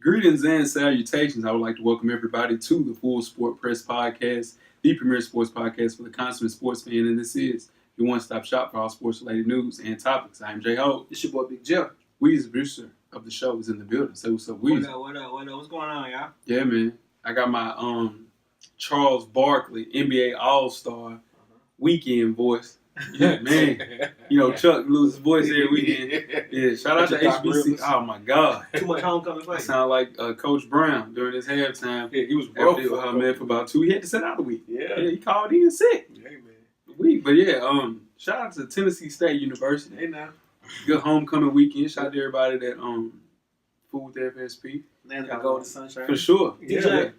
Greetings and salutations. I would like to welcome everybody to the Full Sport Press Podcast, the premier sports podcast for the consummate sports fan, and this is your one-stop shop for all sports-related news and topics. I am Jay Ho. It's your boy Big Jeff. Weezy, the producer of the show, is in the building. Say what's up, Weezy. What up? What's going on, y'all? Yeah, man. I got my Charles Barkley NBA All-Star weekend voice. Yeah, man. You know, Chuck loses his voice every weekend. Yeah, shout out to HBC. Oh, my God. Too much homecoming play. I sound like Coach Brown during his halftime. Yeah, he was rough for man for about 2. He had to sit out a week. Yeah, he called in sick. Hey, man. A week. But yeah, shout out to Tennessee State University. Hey, now. Good homecoming weekend. Shout out to everybody that fooled with the FSP. Land of the Golden Sunshine. For sure. DJ,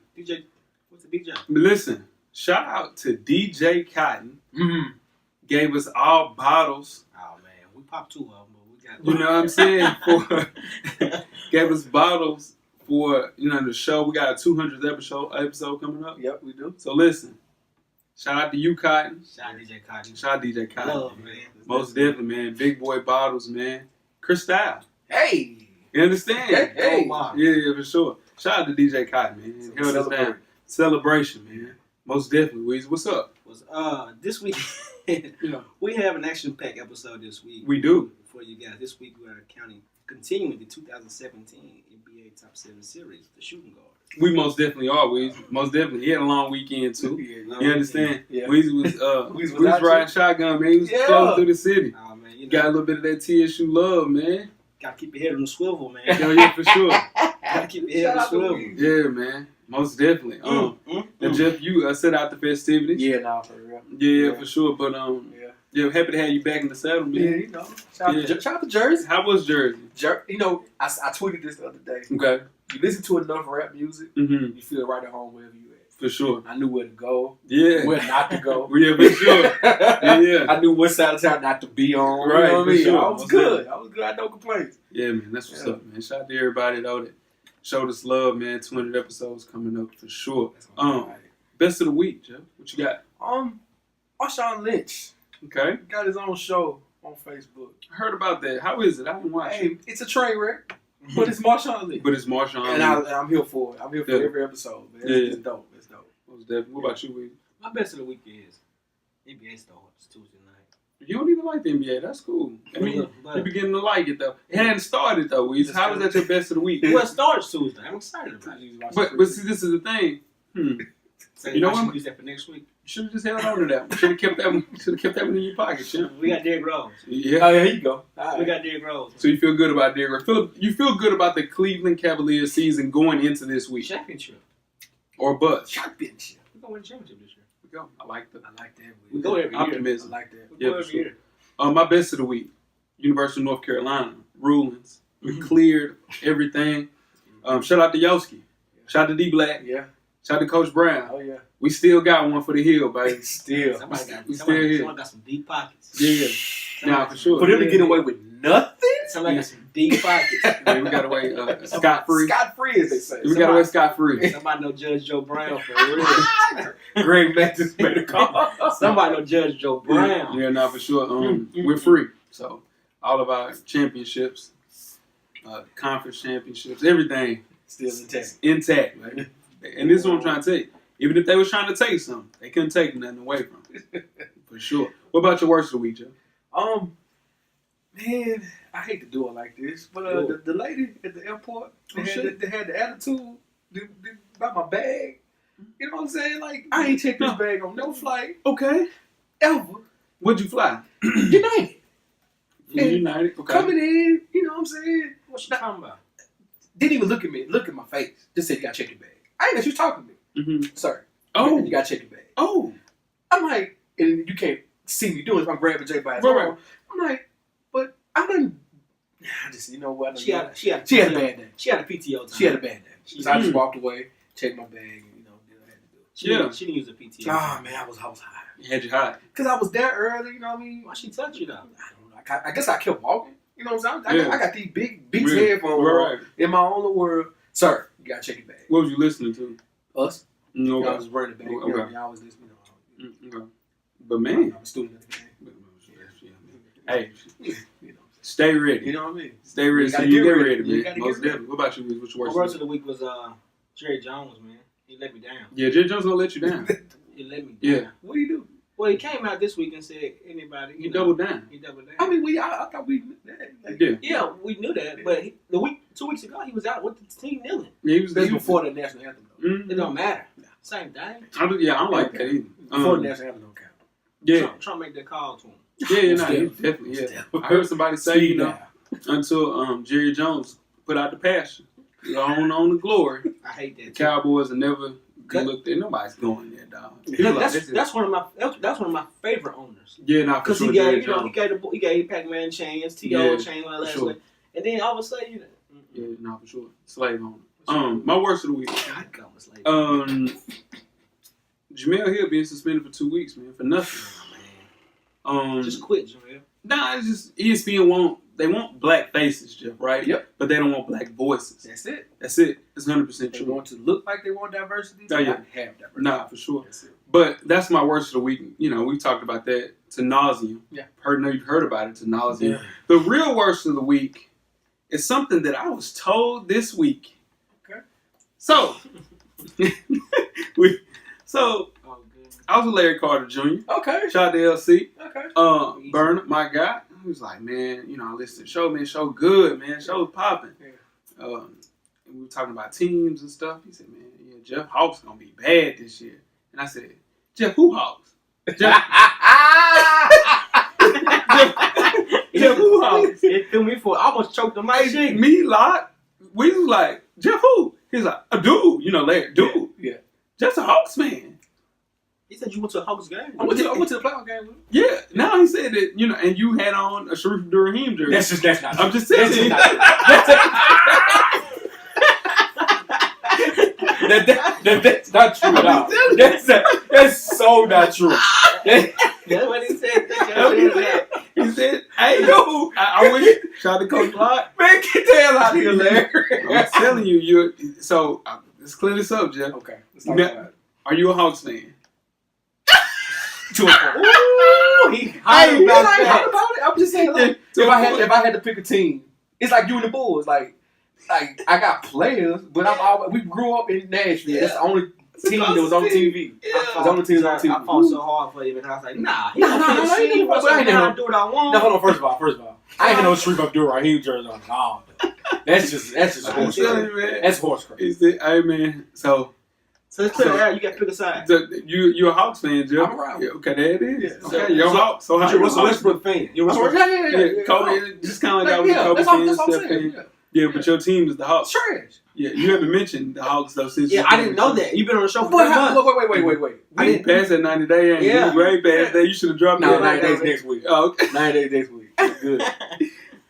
what's the DJ? But listen, shout out to DJ Cotton. Mm-hmm. Gave us all bottles. Oh man, we popped 2 of them, but we got. You know what I'm saying? Gave us bottles for the show. We got a 200th episode coming up. Yep, we do. So listen, shout out to you, Cotton. Shout out DJ Cotton. Shout out DJ Cotton. Love, man. Most definitely, man. Big boy bottles, man. Cristal. Hey. You understand? Hey. Yeah, for sure. Shout out to DJ Cotton, man. Held us down. Celebration, man. Most definitely, Weezy. What's up? This week, we have an action-packed episode this week. We do. For you guys. This week we are continuing the 2017 NBA Top 7 Series, the shooting guard. We most definitely are, Weezy. Most definitely. He had a long weekend, too. You understand? Yeah. Weezy was riding shotgun, man. He was flowing through the city. Oh, man, Got a little bit of that TSU love, man. Gotta keep your head on the swivel, man. Yeah, for sure. Gotta keep your head on the swivel. Yeah, man. Most definitely. Now, Jeff, you set out the festivities. Yeah, nah, for real. Yeah, for sure. But yeah, happy to have you back in the saddle, man. Yeah, Shout out to Jersey. How was Jersey? I tweeted this the other day. Okay. You listen to enough rap music, you feel right at home wherever you at. For sure. I knew where to go. Yeah. Where not to go. Yeah, for sure. Yeah. I knew what side of town not to be on. Right, you know what I mean? sure. I was good. I had no complaints. Yeah, man. That's what's up, man. Shout out to everybody, though, that showed us love, man. 200 episodes coming up for sure. Best of the week, Jeff. What you got? Marshawn Lynch. Okay. Got his own show on Facebook. I heard about that. How is it? I didn't watch it. It's a train wreck, but it's Marshawn Lynch. But it's Marshawn and I'm here for it. I'm here for every episode, man. It's dope. It's dope. What about you, Weezy? My best of the week is NBA starts Tuesday night. You don't even like the NBA. That's cool. I mean, you're beginning to like it, though. It hadn't started, though, Weezy. How was that your best of the week? Well, it starts Tuesday. I'm excited about it. But see, this is the thing. You know what? Use that for next week. You should have just held on to that one. Should have kept that one. Should have kept that one in your pocket, Chip. We got Derrick Rose. Yeah. Oh, yeah, here you go. Right. We got Derrick Rose. So you feel good about Derrick Rose. You feel good about the Cleveland Cavaliers season going into this week. Championship. Or bust. Championship. We're going to win the championship this year. We go. I like that. We go every year. Optimism. I like that. We go every year. My best of the week. University of North Carolina. Rulings. We cleared everything. Shout out to Yoski. Shout out to D Black. Yeah. Shout out to Coach Brown. Oh, yeah. We still got one for the hill, baby. Still. Someone got some deep pockets. Yeah. Nah, for sure. For them to get away with nothing? Somebody got some deep pockets. Yeah, we got away scot-free. Scot-free, as they say. We got away scot-free. Somebody know Judge Joe Brown for real. Greg Matthews made a call. Somebody know Judge Joe Brown. Yeah, nah, for sure. We're free. So, all of our championships, conference championships, everything still intact. Intact, baby. And this is what I'm trying to tell you. Even if they was trying to take something, they couldn't take nothing away from it. For sure. What about your worst of the week, Joe? Man, I hate to do it like this, but the lady at the airport, they had the attitude about my bag. You know what I'm saying? Like, I ain't checked this bag on no flight. Okay. Ever. Where'd you fly? United. United. Okay. Coming in, you know what I'm saying? What you talking about? Didn't even look at me, look at my face. Just said, you gotta check your bag. I ain't know you talking to me. Mm-hmm. Sir. Oh. You gotta check your bag. Oh. I'm like, and you can't see me doing it if I'm grabbing Jay by his arm. I'm like, but I didn't. I just, you know what? She had a bad day. She had a PTO time. She had a bad day. So I just walked away, checked my bag, and did what I had to do. She didn't use a PTO. Oh man, I was high. You had you high. Cause I was there early, you know what I mean? Why she touch you though? I don't know. I guess I kept walking. You know what I'm saying? I got these big Beats headphones in my own little world. Sir, you gotta check your bag. What was you listening to? Us. Okay. I was running the bag. Okay. I was listening. Okay. But man, I'm a student of the game. Hey, you know. Stay ready. You know what I mean? Stay ready. You So gotta you get get ready. ready, You man. gotta Most get ready. definitely. What about you, Wiz? What's your My worst? worst of the week was Jerry Jones, man. He let me down. Yeah, Jerry Jones gonna let you down. He let me down. Yeah. What do you do? Well, he came out this week and said anybody. He doubled down. He doubled down. I mean, I thought we like, Yeah. Yeah, we knew that, but 2 weeks ago he was out with the team kneeling. Yeah, he was. that's he was- before the national anthem. Though. Mhm. It don't matter. Same thing. I don't like that either. Before the national anthem don't count. Yeah. Trying to make that call to him. Yeah, no, Still. definitely. Yeah. Still. I heard somebody say, Speed down. until Jerry Jones put out the passion, on the glory, I hate that. the too. Cowboys will never look there. Nobody's going there, dog. No, that's one of my favorite owners. Yeah, not for Because sure. he Jerry gave Jones. he gave Pac-Man chance, T.O. Yeah, chance, all for that sure. stuff. And then all of a sudden, Yeah, not for sure. Slave owner. My worst of the week. God, was like, Jamel Hill being suspended for 2 weeks, man, for nothing. just quit, Jamel. Nah, it's just ESPN want black faces, Jeff, right? Yep. But they don't want black voices. That's it. That's it. It's 100% They true. want to look like they want diversity. Oh, They yeah. not have diversity. Nah, for sure. That's it. But that's my worst of the week. We talked about that to nauseum. Yeah. You've heard about it to nauseum. Yeah. The real worst of the week is something that I was told this week. Okay. So, Oh, good. I was with Larry Carter Jr. Okay. Shout out to LC. Okay. Burner, my guy. He was like, man, I listened to the show, man. Show good, man. Show popping. Yeah. And we were talking about teams and stuff. He said, man, yeah, Jeff Hawks gonna be bad this year. And I said, Jeff, who Hawks? Jeff who Hawks? It threw me for. I almost choked on my shit. Me, Lot. We was like, Jeff who? He's like, a dude. Larry, dude. Yeah. Jeff's a Hawks fan. He said you went to a Hawks game. I went to the playoff game with him. Yeah. Now he said that, and you had on a Sharif Abdul-Rahim jersey. That's not. I'm just saying. That's not true at all. That's so not true. That's what he said. He said, hey, yo, I wish, shout out to Coach Lott. Man, get the hell out of here, Larry. I'm telling you, so let's clear this up, Jeff. Okay. Let's talk about it. Are you a Hawks fan? To a point. Ooh, he hot Hey, about hot that. about it. I'm just saying, like, if I had to pick a team, it's like you and the Bulls. Like I got players, but we grew up in Nashville. That's the only team that was on TV. I The only team that was on TV. fought so hard for him, and I was like, nah, he Nah, don't nah, fit nah, the I ain't I no- do what I want. No, hold on. First of all, I ain't had no Sharif Abdul-Rahim jersey on. No, that's just I'm horse telling crap. you, man. That's horse crap. He said, hey, man, so So let's clear it out. You got to pick a side. you a Hawks fan, Jeff? I'm around. Yeah, okay, there it is. Yeah. Okay, you're a Hawks. So how You're you a a Russell Hawks? Westbrook fan. You're a Russell Yeah, Kobe, just kind of like I was a Kobe that's fan, what I'm Steph saying. fan. Yeah, but your team is the Hawks. Trash. Yeah, you haven't mentioned the Hawks though since. Yeah, I didn't know that. You've been on the show for 3 months. Wait. I didn't pass that 90-day. Ain't Yeah. you way past that. You should have dropped No, that. 9 days next week. Oh, okay. 9 days next week. Good.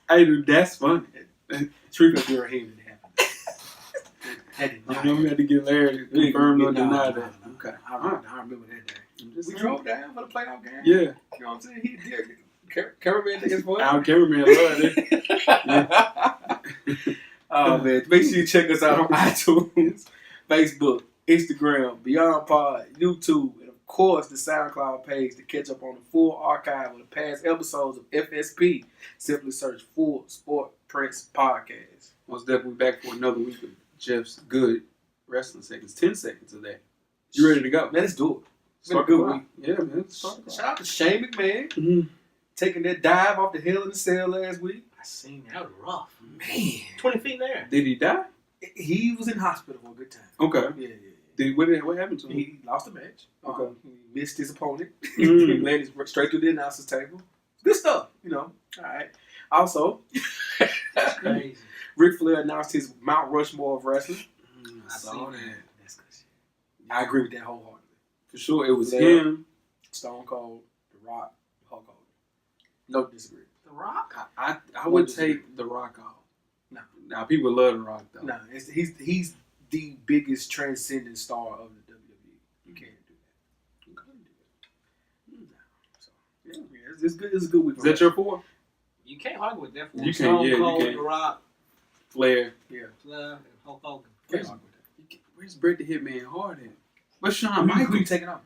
Hey, dude, that's funny. Sharif Abdul-Rahim didn't happen. We had to get Larry to confirm or deny that. Okay. I remember that day. I'm just We saying. drove down for the playoff game. Yeah. You know what I'm saying? He did. Cameraman niggas for Our cameraman loved it. Oh man, make sure you check us out on iTunes, Facebook, Instagram, Beyond Pod, YouTube, and of course the SoundCloud page to catch up on the full archive of the past episodes of FSP. Simply search Full Sport Press Podcast. Most definitely back for another week of Jeff's good wrestling seconds. 10 seconds of that. You ready to go? Man, let's do it. It's been a Start good the week. clock. Yeah, man. Start the clock. Shout out to Shane McMahon Mm-hmm. taking that dive off the Hell in the Cell last week. I seen that was rough. Man, 20 feet there. Did he die? he was in hospital for a good time. Okay. Yeah. What happened to him? He lost the match. Okay. He missed his opponent. Mm. He landed straight through the announcer's table. Good stuff, All right. Also, That's crazy. Ric Flair announced his Mount Rushmore of wrestling. I saw that. That's good shit. I agree with that wholeheartedly. For sure, it was Flair, him. Stone Cold, The Rock, Hulk Hogan. No disagree. The Rock? I would take The Rock off. No. Now, people love The Rock, though. No, he's the biggest transcendent star of the WWE. You can't do that. You couldn't do that. No. So, yeah, it's good. It's a good week. Is that your 4? You can't argue with that. You can't, Stone yeah, you Cold, can't. The Rock, Flair. Yeah. Flair, and Hulk Hogan. Can't argue with that. Where's Bret the Hitman Hart at? Where's Shawn Who Michaels? you taking off?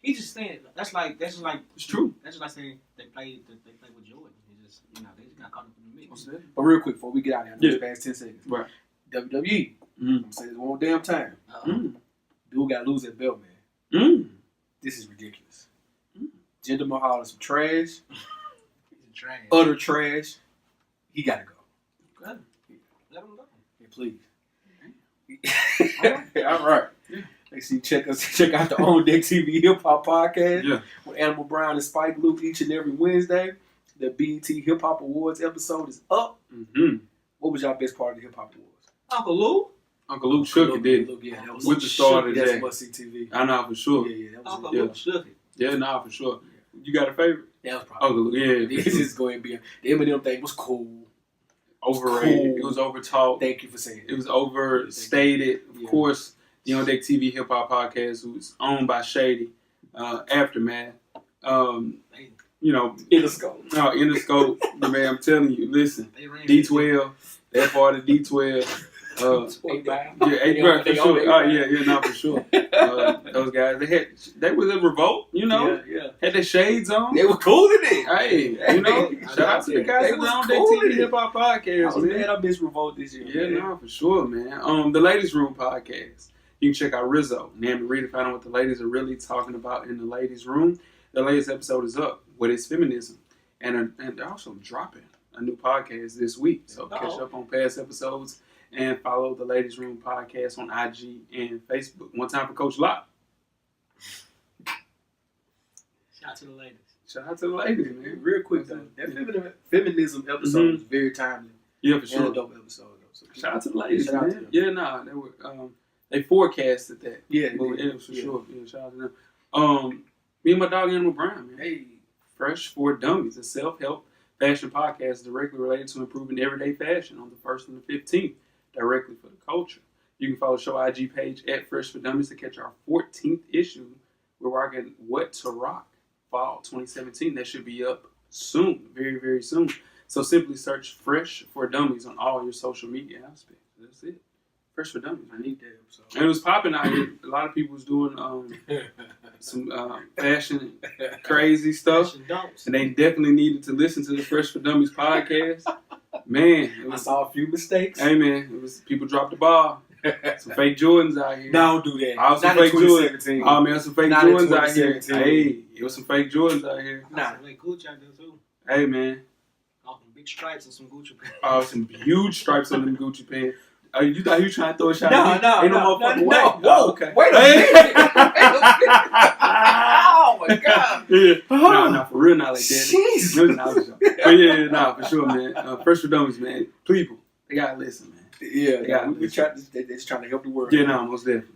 He's just saying that's just like It's true. that's just like saying they play with Jordan. just they just got caught up in the mix. But real quick, before we get out of here, I know it's past 10 seconds. Right. WWE. I'm gonna say this one more damn time. Dude got to lose that belt, man. This is ridiculous. Jinder Mahal is some trash. He's trash. Utter trash. He gotta go. Good. Let him go. Yeah, please. All right. Yeah. Make sure you check out the On Deck TV Hip Hop Podcast with Animal Brown and Spike Luke each and every Wednesday. The BET Hip Hop Awards episode is up. What was y'all best part of the Hip Hop Awards? Uncle Lou. Uncle Luke shook it, did with the start of the day. That's must see TV. I know for sure. Yeah, Uncle Luke shook it. Yeah, nah, for sure. You got a favorite? That was probably. Uncle Luke, This is going to be the Eminem thing was cool. Overrated. Cool. It was overtalked. Thank you for saying it. It was overstated. Of course, the On Deck TV Hip Hop Podcast, who's owned by Shady, Aftermath. Interscope. No, Interscope. Man, I'm telling you, listen. D12. That part of D12. For sure. Those guys, they was in revolt, had their shades on. They were cool in it. Hey, shout out to the guys at the On Deck TV Hip Hop Podcast. I was mad I missed revolt this year. Yeah, no, for sure, man. The Ladies Room Podcast. You can check out Rizzo and Amber Reed to find out what the ladies are really talking about in the Ladies Room. The latest episode is up. What is feminism? And they're also dropping a new podcast this week. So catch up on past episodes. And follow the Ladies Room Podcast on IG and Facebook. One time for Coach Locke. Shout out to the ladies. Shout out to the ladies, man. Real quick, though. That feminism episode was very timely. Yeah, for sure. And a dope episode, though. So shout out to the ladies, shout out to man. them. Yeah, nah, they were. They forecasted that. Yeah, for sure. Yeah, shout out to them. Me and my dog Animal Brown, man. Hey, Fresh for Dummies, a self-help fashion podcast directly related to improving everyday fashion on the 1st and the 15th. Directly for the culture. You can follow the show IG page at Fresh for Dummies to catch our 14th issue. We're rocking What to Rock Fall 2017. That should be up soon, very, very soon. So simply search Fresh for Dummies on all your social media aspects. That's it. Fresh for Dummies. I need that episode. And it was popping out here. A lot of people was doing some fashion crazy stuff. Fashion dumps. And they definitely needed to listen to the Fresh for Dummies podcast. Man, I saw a few mistakes. Hey man, it was people dropped the ball. Some fake Jordans out here. Don't do that. Some Not fake in 2017. Jordans. Oh man, some fake Not in Jordans out here. 2017. Hey, it was some fake Jordans out here. Nah, like Gucci out there too. Hey man. All some big stripes and some Gucci pants. Oh, some huge stripes on them Gucci pants. You thought you trying to throw a shot? No. Ain't no motherfucking way. Whoa, Oh, okay. Wait a minute. Oh my God. Yeah. No, for real, not like that. Jesus. But yeah, for sure, man. Fresh for Dummies, man. People, they gotta listen, man. Yeah, we try to. They're just trying to help the world. Yeah, no, most definitely.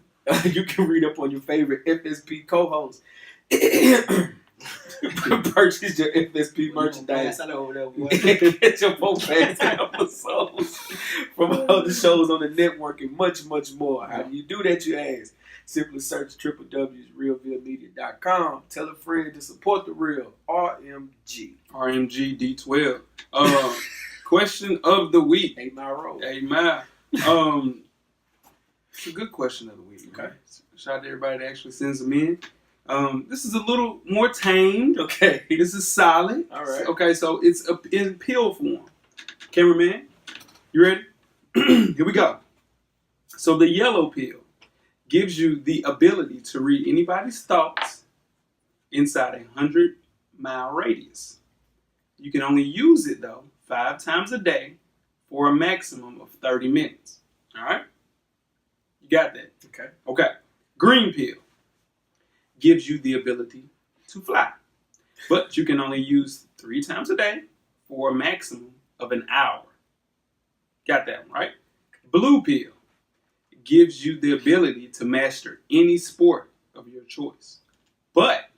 You can read up on your favorite FSP co-hosts. Purchase your FSP merchandise. I know that one. Get your full past episodes from other shows on the network and much, much more. How do you do that, you ask? Simply search www.realvilmedia.com. Tell a friend to support the real RMG. RMG D12. Question of the week. 8 Mile Road. 8 Mile. It's a good question of the week. Okay. Man. Shout out to everybody that actually sends them in. This is a little more tamed. Okay. This is solid. All right. Okay, so it's in pill form. Cameraman, you ready? Here we go. So the yellow pill gives you the ability to read anybody's thoughts inside a 100-mile radius. You can only use it, though, 5 times a day for a maximum of 30 minutes. All right? You got that? Okay. Green pill gives you the ability to fly, but you can only use 3 times a day for a maximum of an hour. Got that one, right? Blue pill gives you the ability to master any sport of your choice, but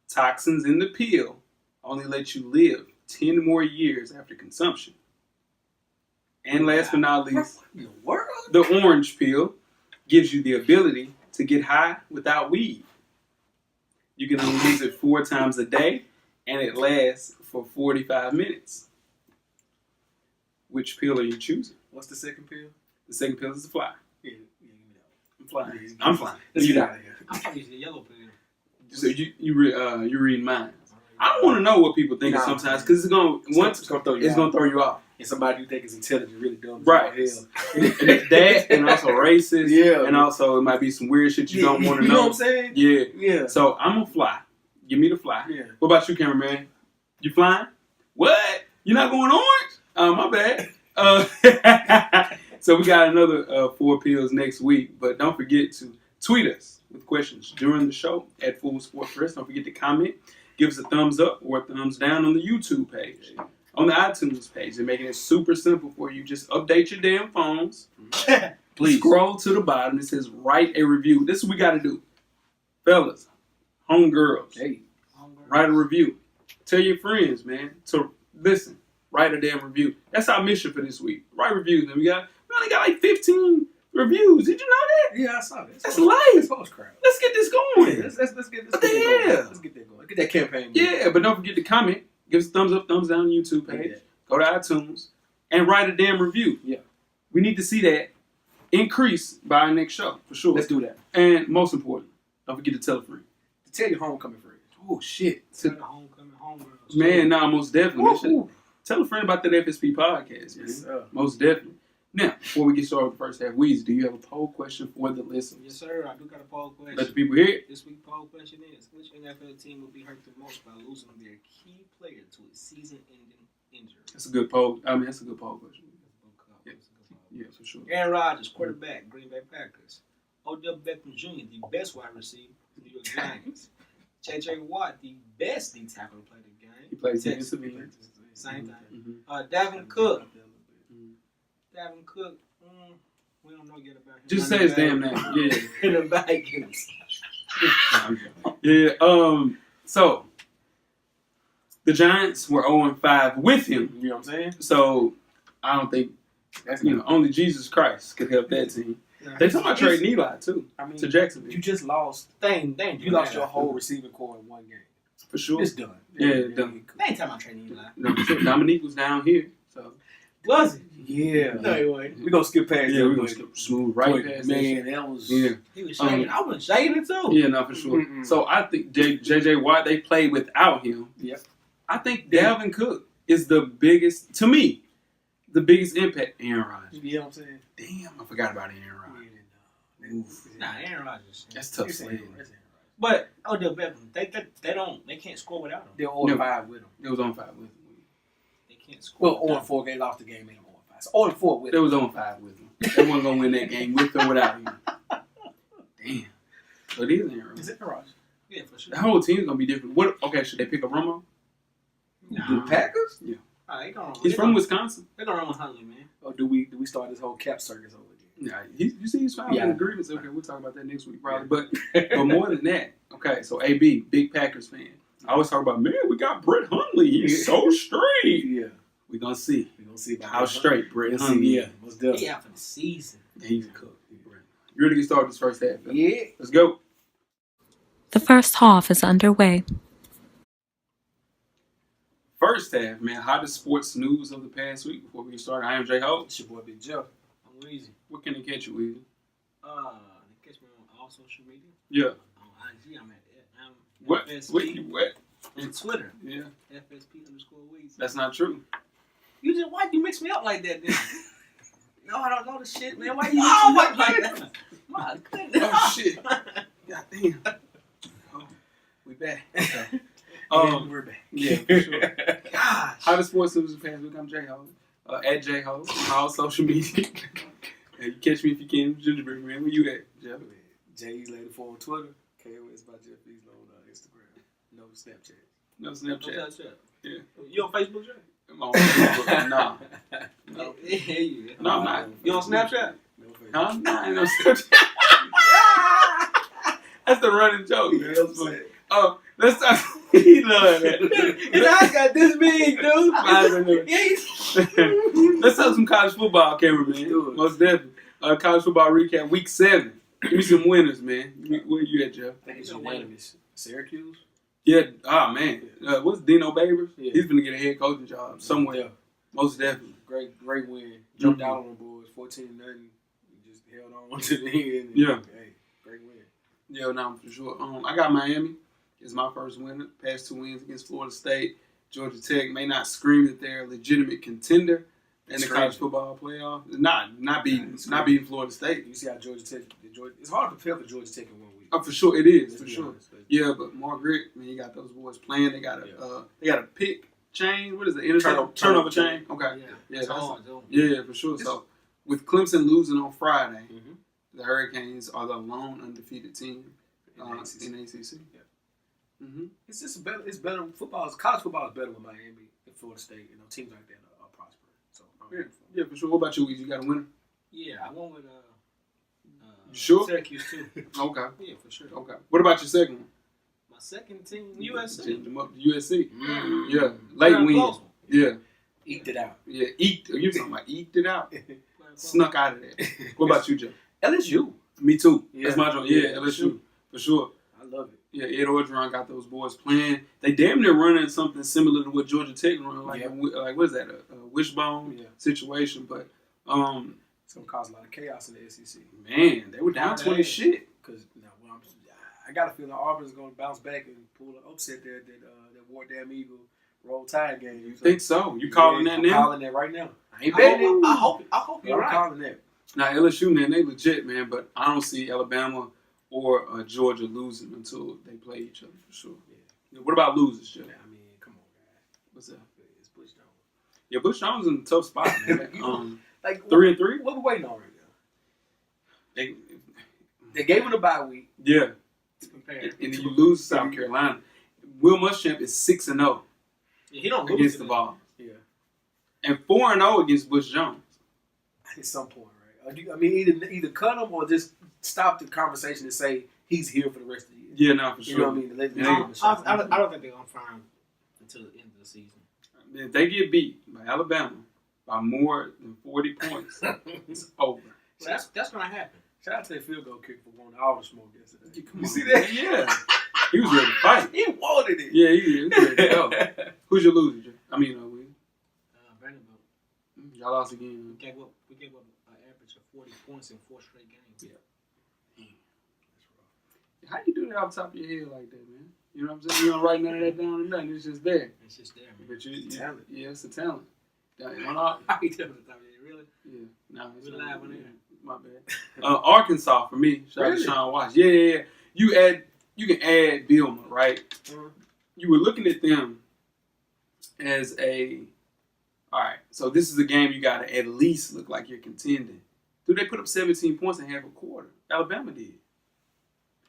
toxins in the pill only let you live 10 more years after consumption. And last but not least, the orange pill gives you the ability to get high without weed. You can only use it 4 times a day, and it lasts for 45 minutes. Which pill are you choosing? What's the second pill? The second pill is the fly. Yeah. I'm flying. I'm flying. Let's get out of here. I'm trying to use the yellow pill. So you read mine. I don't want to know what people think sometimes because it's gonna throw you off. And somebody you think is intelligent really dumb. Right. That and also racist. Yeah. And also it might be some weird shit you don't want to know. You know what I'm saying? Yeah. Yeah. So I'm gonna fly. Give me the fly. Yeah. What about you, cameraman? You flying? What? You're not going orange? My bad. So we got another 4 pills next week, but don't forget to tweet us with questions during the show at Full Sports Press. Don't forget to comment, give us a thumbs up or a thumbs down on the YouTube page, on the iTunes page. They're making it super simple for you. Just update your damn phones. Please scroll to the bottom. It says write a review. This is what we got to do, fellas, homegirls. Hey, write a review. Tell your friends, man, to listen. Write a damn review. That's our mission for this week. Write reviews. And we only got like 15 reviews. Did you know that? Yeah, I saw that. That's light. That's crap. Let's get this going. Let's get that going. Let's get that going. Get that campaign going. Yeah, but don't forget to comment. Give us a thumbs up, thumbs down on the YouTube page. Yeah. Go to iTunes and write a damn review. Yeah. We need to see that increase by our next show, for sure. Let's do that. And most important, don't forget to tell a friend. To tell your homecoming friends. Oh, shit. Tell the homecoming homegirls. Man, most definitely. Tell a friend about that FSP podcast, man. Yes, sir. Most definitely. Now, before we get started with the first half, Weezy, do you have a poll question for the listeners? Yes, sir. I do got a poll question. Let the people hear it. This week's poll question is, which NFL team will be hurt the most by losing their key player to a season-ending injury? That's a good poll. That's a good poll question. Yeah, for sure. Aaron Rodgers, quarterback, Green Bay Packers. Odell Beckham Jr., the best wide receiver, New York Giants. J.J. Watt, the best D tackle to play the game. He plays defensive end. Same thing. Dalvin Cook. Dalvin Cook. We don't know yet about him. Just say his damn name. Yeah. In the Vikings. Yeah. So the Giants were 0-5 with him. You know what I'm saying? So I don't think only Jesus Christ could help that team. They talking about trading Eli too. To Jacksonville. You just lost. You lost your whole receiving core in one game. For sure. It's done. Yeah, done. They ain't talking about trading Eli. No, for sure. Dominique was down here. So was it? Yeah. No way. We're gonna skip past we're gonna skip smooth right past man, that was he was shaking. I was shaking it too. Yeah, no, for sure. Mm-hmm. So I think J.J. Watt, they played without him. Yep. I think Dalvin Cook is the biggest, to me, the biggest impact. Aaron Rodgers. You know what I'm saying? Damn, I forgot about Aaron Rodgers. Aaron Rodgers. That's tough sledding. But Odell Beckham, they can't score without him. They're 0-5 with him. It was 0-5 with him. They can't score. Well, 0-4, they lost the game and 0-5. So 0-4 with him. It was 0-5 with him. They wasn't gonna win that game with or without him. Damn. So it is Aaron Rodgers. Is it Aaron Rodgers? Yeah, for sure. The whole team's gonna be different. Okay, should they pick up Romo? The Packers? Yeah. He's from Wisconsin. They're gonna run with Huntley, man. Or do we start this whole cap circus over again? Yeah, you see he's filing agreements. Okay, we'll talk about that next week probably. But more than that, okay, so AB, big Packers fan. I always talk about, man, we got Brett Hundley. He's so straight. Yeah. We're going to see. We're going to see about how straight Brett Hundley. Yeah, most definitely. He out for the season. Yeah, he's a cook. You ready to get started this first half? Yeah. Let's go. The first half is underway. First half, man. Hottest sports news of the past week before we get started. I am J Ho. It's your boy Big Jeff. I'm Weezy. Where can they catch you, Weezy? They catch me on all social media. Yeah. On IG, I'm what? FSP. What? On Twitter. Yeah. FSP_Weezy. That's not true. Why'd you mix me up like that then? No, I don't know the shit, man. Why you mix me up like that? My goodness. Oh, shit. God damn. Oh, we back. Okay. We're back. Yeah, for sure. Gosh. Hottest sports news of the past week. I'm J Ho. At J Ho on all social media. You catch me if you can. Gingerbread man, where you at, Jeff? J84 on Twitter. KOS by Jeff Beasley on Instagram. No Snapchat. No Snapchat. Yeah. You on Facebook, Jeff? I'm on Facebook. Nah. No. Yeah. No, I'm not. You on Snapchat? No Facebook. Huh? Nah, I ain't no Snapchat. That's the running joke, man. That's funny. Oh, let's talk. He love that. His eyes got this big, dude. Let's talk some college football, cameraman. Most definitely. College football recap, week 7. Give me some winners, man. Where you at, Jeff? I think it's your winners. Syracuse? Yeah. Oh, man. What's Dino Babers? Yeah. He's going to get a head coaching job somewhere. Yeah. Most definitely. Great win. Jumped out on the boys, 14-0. Just held on to the end. Yeah. Hey, great win. Yeah, no, for sure. I got Miami. is my first win. Past 2 wins against Florida State. Georgia Tech may not scream that they're a legitimate contender in the college football playoff. Not beating Florida State. You see how Georgia Tech. It's hard to prepare for Georgia Tech in 1 week. Oh, for sure it is. Let's For be sure. honest. Yeah, but Margaret, man, you got those boys playing. They got a pick chain. What is it? Turnover chain. Okay. Yeah, for sure. So with Clemson losing on Friday, the Hurricanes are the lone undefeated team in ACC. Yeah. It's just better. It's better. College football is better with Miami and Florida State. Teams like that are prospering. So yeah, for sure. What about you, Weezy? You got a winner? Yeah, I went with you sure? Syracuse too. Okay. Yeah, for sure. Okay. What about your second one? My second team, USC. USC. Yeah. Late win. Yeah. Eked it out. Yeah. You talking about eked it out? Snuck out of there. What about you, Joe? LSU. Me too. Yeah. That's my joint. Yeah, LSU. For sure. I love it. Yeah, Ed Orgeron got those boys playing. They damn near running something similar to what Georgia Tech run, like what is that, a wishbone situation? But it's gonna cause a lot of chaos in the SEC. Man, they were down 20 shit. Because I got a feeling Auburn's gonna bounce back and pull an upset there that War Damn Eagle Roll Tide game. You think so? You calling that now? I'm calling that right now. I ain't betting it. I hope you're right. I'm calling that. Now LSU, man, they legit, man, but I don't see Alabama or Georgia losing until they play each other for sure. Yeah. What about losers, Jeff? Yeah, I mean, come on, guys. What's that? It's Bush Jones. Yeah, Bush Jones in a tough spot, man. Like 3-3. What we waiting on right now? They gave him a bye week. Yeah. To prepare. And then you lose to South Carolina. Will Muschamp is 6-0. Yeah, he don't lose against the ball. Yeah. And 4-0 against Bush Jones. At some point, right? I mean, either cut him or just stop the conversation and say he's here for the rest of the year. Yeah, no, for sure. You know what I mean? I don't think they're gonna fire him until the end of the season. If they get beat by Alabama by more than 40 points, it's over. So that's gonna happen. Shout out to that field goal kick for wanting all the smoke yesterday. You see that? Yeah. He was ready to fight. He wanted it. Yeah, he was ready to go. Who's your loser, Jay? I mean, we. Vanderbilt. Y'all lost again. We gave up an average of 40 points in 4 straight games. Yeah. That's rough. How you do that off the top of your head like that, man? You know what I'm saying? You don't write none of that down or nothing. It's just there. It's just there, man. But It's a talent. Yeah, it's a talent. How you tell us the top of your head, really? Yeah. No, it's We not live on yeah. air. My bad. Arkansas for me. Shout out to Sean Watts. Yeah. You can add Billman, right? Mm-hmm. You were looking at them as all right, so this is a game you got to at least look like you're contending. Dude, they put up 17 points in half a quarter. Alabama did.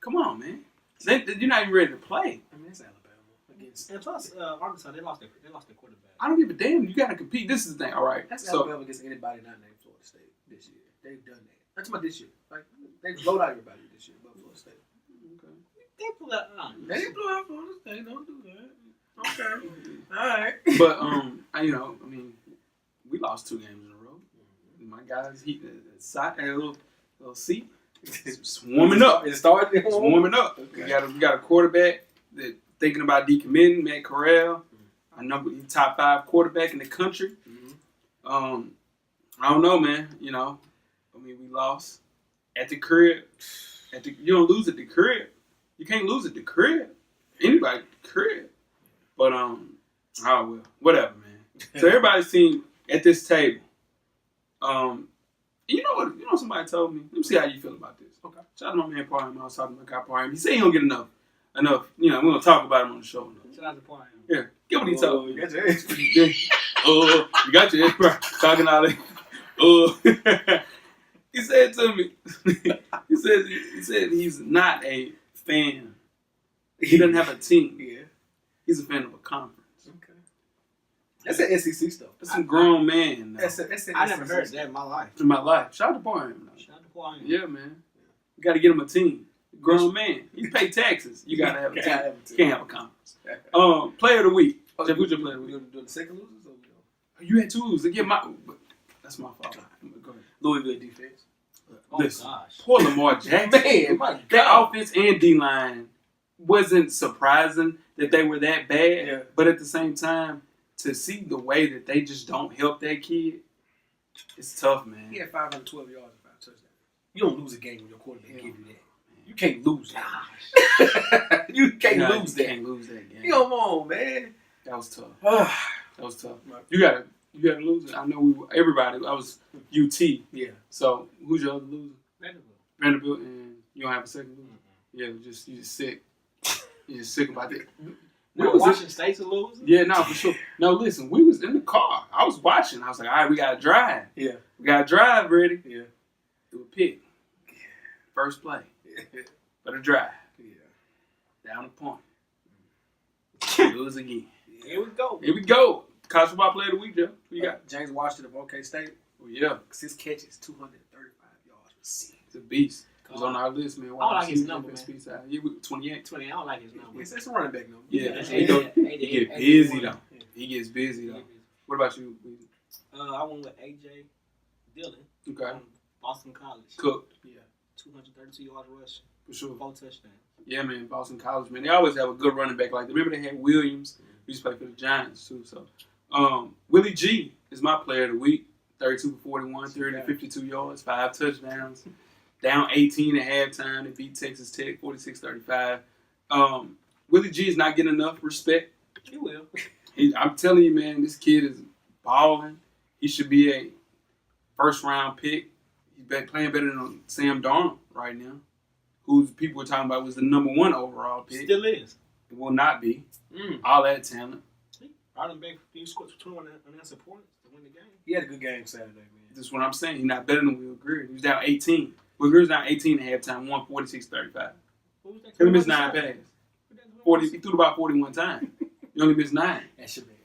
Come on, man. You're not even ready to play. I mean, it's Alabama. And plus, Arkansas, they lost their quarterback. I don't give a damn. You got to compete. This is the thing. All right. That's Alabama against anybody not named Florida State this year. They've done that. That's about this year. Like, they blowed out everybody this year but Florida State. Okay. They blew out. They didn't blow out Florida State. Don't do that. Okay. All right. But I mean, we lost 2 games in a row. My guys, a little seat. It's warming up. It started. It's warming up. Okay. We got a quarterback that thinking about decommitting, Matt Corral. I know he's top 5 quarterback in the country. Mm-hmm. I don't know, man. We lost at the crib. You don't lose at the crib. You can't lose at the crib. Anybody at the crib. But oh well, whatever, man. So everybody's seen at this table. You know what? Somebody told me. Let me see how you feel about this. Okay. Shout out to my man Parham. I was talking to my guy Parham. He said he don't get enough. We're gonna talk about him on the show. Shout out to Parham. Yeah. Get what he told me. You got your head You got your head right. Talking all that. He said to me. He said he's not a fan. He doesn't have a team. Yeah. He's a fan of a conference. Okay. That's an SEC stuff. That's some grown man. That's I never heard that in my life. In my life. Shout out to Parham. Shout out to Parham. Yeah, man. You got to get him a team. Grown man. You pay taxes. You got to have a team. Can't have a conference. Player of the week. Jeff, who's your player of the week? You doing the second losers? Or You had 2 losers. That's my fault. Go ahead. Louisville defense. Listen, Gosh. poor Lamar Jackson. Man, my Their God. offense and D-line wasn't surprising that they were that bad. Yeah. But at the same time, to see the way that they just don't help that kid, it's tough, man. He had 512 yards and 5 touchdowns. You don't lose a game when your quarterback give you that. You can't lose that. You can't lose that. You can't lose that game. Come on, man. That was tough. That was tough. You gotta lose it. I know everybody. I was UT. Yeah. So who's your other loser? Vanderbilt. And you don't have a second loser? Yeah, you just sick. You're just sick about that. Washington State's a loser? Yeah, no, for sure. No, listen, we was in the car. I was watching. I was like, all right, we gotta drive. Yeah. We gotta drive, ready. Yeah. Do a pick. First play. For the drive. Yeah. Down the point. Lose again. Here we go. Here we go. College football player of the week, Joe. Who you got? James Washington of OK State. Oh, yeah. 'Cause his catch is 235 yards receiving. He's a beast. He was on our list, man. I don't like his number, man. He was 28. 20. I don't like his number. It's a running back number. Yeah. He He gets busy, though. He gets busy, though. What about you? I went with A.J. Dillon Okay. from Boston College. Cooked. Yeah. 232 yards rushing. For sure. 4 touchdowns. Yeah, man. Boston College, man. They always have a good running back like that. Remember they had Williams. He used to play for the Giants, too. So, Willie G is my player of the week. 32 for 41, 352 yards, 5 touchdowns. Down 18 at halftime. They beat Texas Tech 46-35. Willie G is not getting enough respect. He will. I'm telling you, man, this kid is balling. He should be a first-round pick. He's playing better than Sam Darnold right now, who people were talking about was the number 1 overall pick. Still is. It will not be. All that talent. Arden Baker, he scored 21 unanswered points to win the game. He had a good game Saturday, man. That's what I'm saying. He's not better than Will Greer. He was down 18. Will Greer's down 18 at halftime, won 46-35. What was that? He only missed 9 passes. He threw the ball 41 times. He only missed 9. That's your man.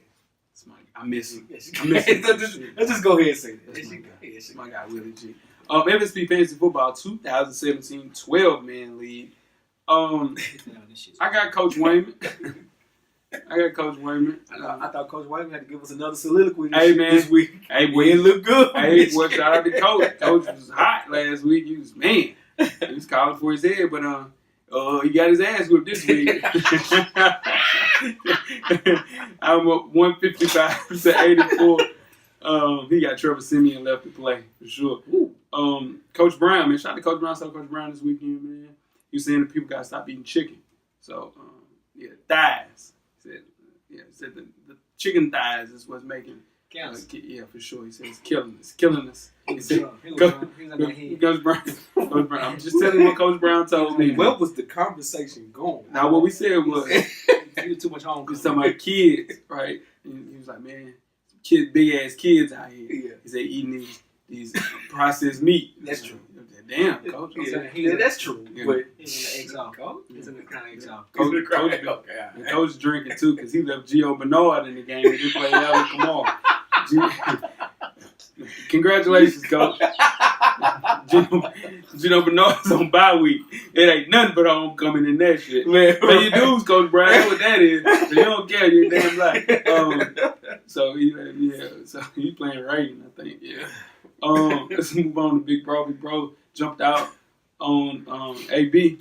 I miss him. Let's Let's just go ahead and say that. That's my guy, Willie G. FSP Fantasy Football 2017 12-man league. I got Coach Wayman. I thought Coach Wayman had to give us another soliloquy this week. Hey, boy, it looked good. Hey, boy, shout out to Coach. Coach was hot last week. He was, man, he was calling for his head, but he got his ass whipped this week. I'm up 155 to 84. He got Trevor Siemian left to play, for sure. Coach Brown, man. Shout out to Coach Brown. I saw Coach Brown this weekend, man. He was saying that people got to stop eating chicken. So, thighs. He said the chicken thighs is what's making. Yeah, for sure. He said it's killing us. He said, Coach Brown. I'm just telling you what Coach Brown told me. Where was the conversation going? Now, what we said was, he was too much home. he was talking about kids, right? And he was like, man, big ass kids out here. Yeah. He said eating these processed meat. That's true. Damn, Coach. That's true. Yeah. But He's in the eggs off. He's in the crown eggs off. Coach drinking too because he left Gio Bernard in the game and he played Allen Kamar. Congratulations, Coach. Gio Bernard's on bye week. It ain't nothing but homecoming in that shit. Man, you dudes, Coach Brown, that's what that is. So you don't care, you're damn black. So he playing Raiden, I think. Yeah. Let's move on to Big Bro. Big Bro jumped out on AB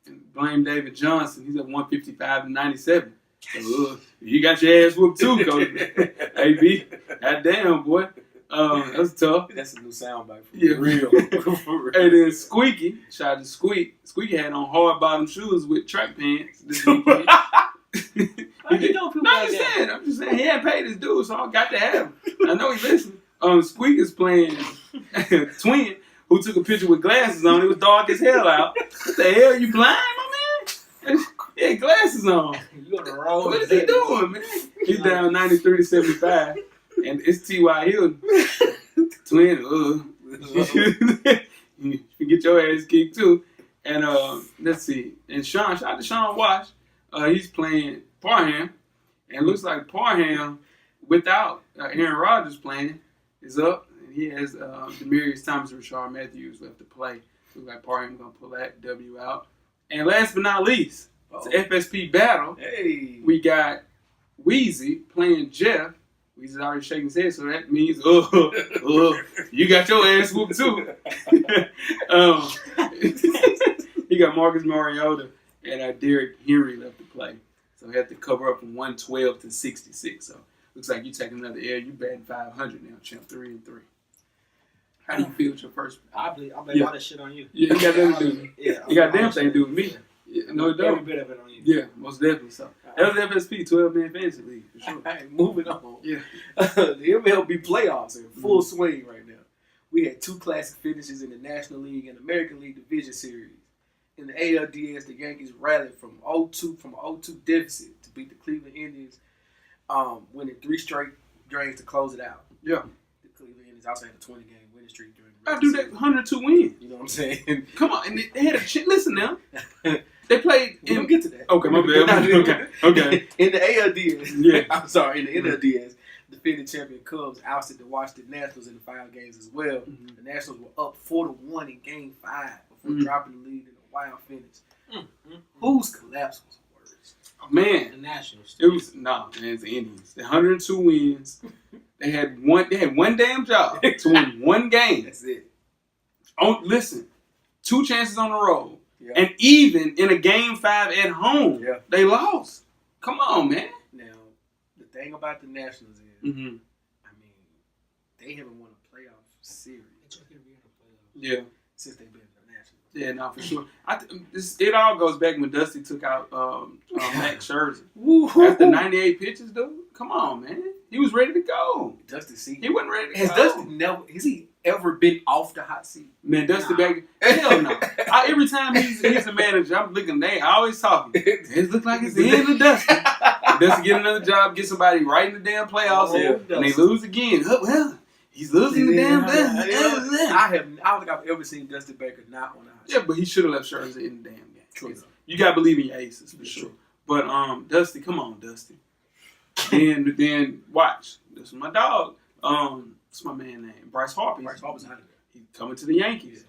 and blamed David Johnson. He's at 155 to 97. So, you got your ass whooped too, Coach. AB. Goddamn, boy. That was tough. That's a new soundbite for real. And then Squeaky, shout out to Squeak. Squeaky had on hard bottom shoes with track pants this weekend. I'm just saying he hadn't paid his dues, so I got to have him. I know he listening. Squeak is playing Twin, who took a picture with glasses on. It was dark as hell out. What the hell, you blind, my man? He had glasses on. You on the road. What is he doing, man? He's down 93 to 75. And it's T.Y. Hilton. Twin, you get your ass kicked too. And let's see. And shout out to Sean Wash. He's playing Parham. And it looks like Parham, without Aaron Rodgers playing, is up. And he has Demaryius Thomas and Rashard Matthews left to play. Looks like Parham going to pull that W out. And last but not least, it's an FSP battle. Hey. We got Weezy playing Jeff. Weezy's already shaking his head, so that means, you got your ass whooped too. He got Marcus Mariota and Derrick Henry left to play. So he had to cover up from 112 to 66. So looks like you taking another L. You batting 500 now, champ, 3-3. How do you feel with your first? I blame all that shit on you. Yeah, you got nothing to do with me. Yeah, You got damn thing to do with me. Yeah, no, it Every don't. bit of it on you. Yeah, most definitely so. That was FSP, 12-man fantasy league, for sure. All right, moving on. Yeah. The MLB playoffs are in full swing right now. We had 2 classic finishes in the National League and American League Division Series. In the ALDS, the Yankees rallied from an 0-2 deficit to beat the Cleveland Indians, winning 3 straight games to close it out. Yeah. The Cleveland Indians also had a 20-game winning streak during I do that 102 wins. You know what I'm saying? Come on, and they had a shit. Listen now. They played. We'll get to that. Okay, my bad. Okay. In the ALDS, Yeah. I'm sorry, in the NLDS, defending champion Cubs ousted the Washington Nationals in the 5 games as well. Mhm. The Nationals were up 4-1 in Game 5 before dropping the lead in a wild finish. Whose collapse was worse? Man, The Nationals. it was it's the Indians. The 102 wins. They had one damn job to win one game. That's it. Oh, listen, 2 chances on the road, Yeah. and even in a Game 5 at home, Yeah. they lost. Come on, man. Now, the thing about the Nationals is, Mm-hmm. I mean, they haven't won a playoff series Yeah. since they've been in the Nationals. Yeah, no, for sure. It all goes back when Dusty took out Max Scherzer. After 98 pitches, dude, come on, man. He was ready to go. Dusty seat. He wasn't ready to Has go. has he ever been off the hot seat? Man, Dusty back. Hell no. Every time he's a manager, I'm looking, they always talking. It looks like it's the end of Dusty. Dusty get another job, get somebody right in the damn playoffs, and they lose again. Well, he's losing the damn thing. I don't think I've ever seen Dusty Baker not on the hot seat. Yeah, but he should have left Scherzer in the damn game. True. You gotta believe in your aces for sure. But Dusty, come on, Dusty. then watch. This is my dog. What's my man name? Bryce Harper. Bryce Harper's out of there. He's coming to the Yankees.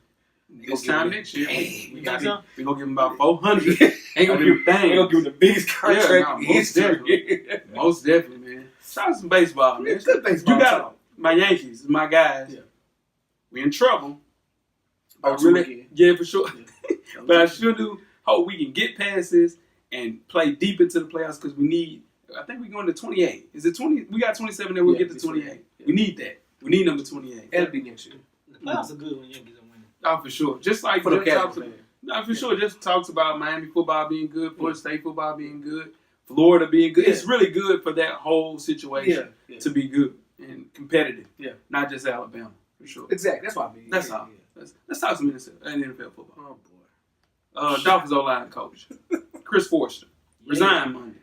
This time next year, You got some? we're gonna give him about 400. Ain't gonna give him the biggest contract in history. Most definitely, man. Shout out to some baseball, man. It's good baseball. You got my Yankees, my guys. Yeah. We in trouble. About 2 again. Yeah, for sure. Yeah. But I sure do hope we can get past this and play deep into the playoffs because we need. I think we're going to 28. Is it 20? We got 27, then we'll get to 28. Yeah. We need that. We need number 28. That'll be next year. The playoffs are good when Yankees are winning. Oh, for sure. Just like For the Jeff talks casual fan. no, for sure. Just talks about Miami football being good, Florida State football being good, Florida being good. Yeah. It's really good for that whole situation Yeah. to be good and competitive. Yeah. Not just Alabama, for sure. Exactly. That's what I mean. That's Yeah, all. yeah. Let's talk some NFL football. Oh, boy. Dolphins O-line coach, Chris Forster, resigned Monday.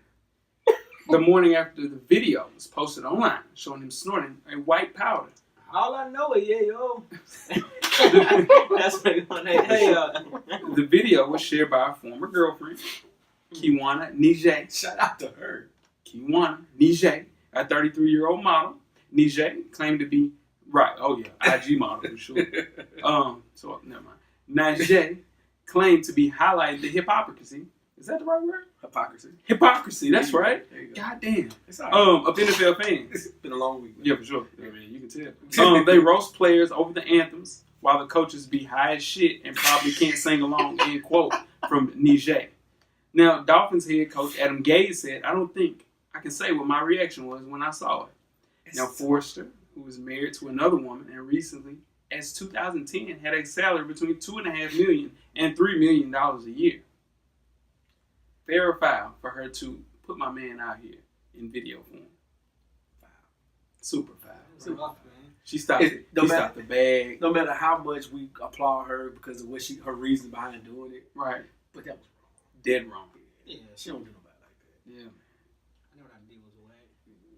The morning after the video was posted online showing him snorting a white powder. All I know is, yo. That's what my name. Hey, The video was shared by a former girlfriend, Kiwana Nije. Shout out to her. Kiwana Nije, a 33-year-old model. Nije claimed to be IG model for sure. So never mind. Nije claimed to be highlighting the hypocrisy. Is that the right word? Hypocrisy. That's right. There you go. God damn. It's all right. Of NFL fans. It's been a long week. Man. Yeah, for sure. I mean, you can tell. They roast players over the anthems while the coaches be high as shit and probably can't sing along. End quote from Nije. Now, Dolphins head coach Adam Gase said, "I don't think I can say what my reaction was when I saw it." Now, Forster, who was married to another woman and recently, as 2010, had a salary between $2.5 million and $3 million a year. Fair or foul for her to put my man out here in video form? Foul. Super foul. It's rough, man. She stopped it. He stopped the bag. No matter how much we applaud her because of what her reason behind doing it, Right. but that was wrong. Dead wrong. Yeah, She don't do nobody like that. Yeah. I know that D was away.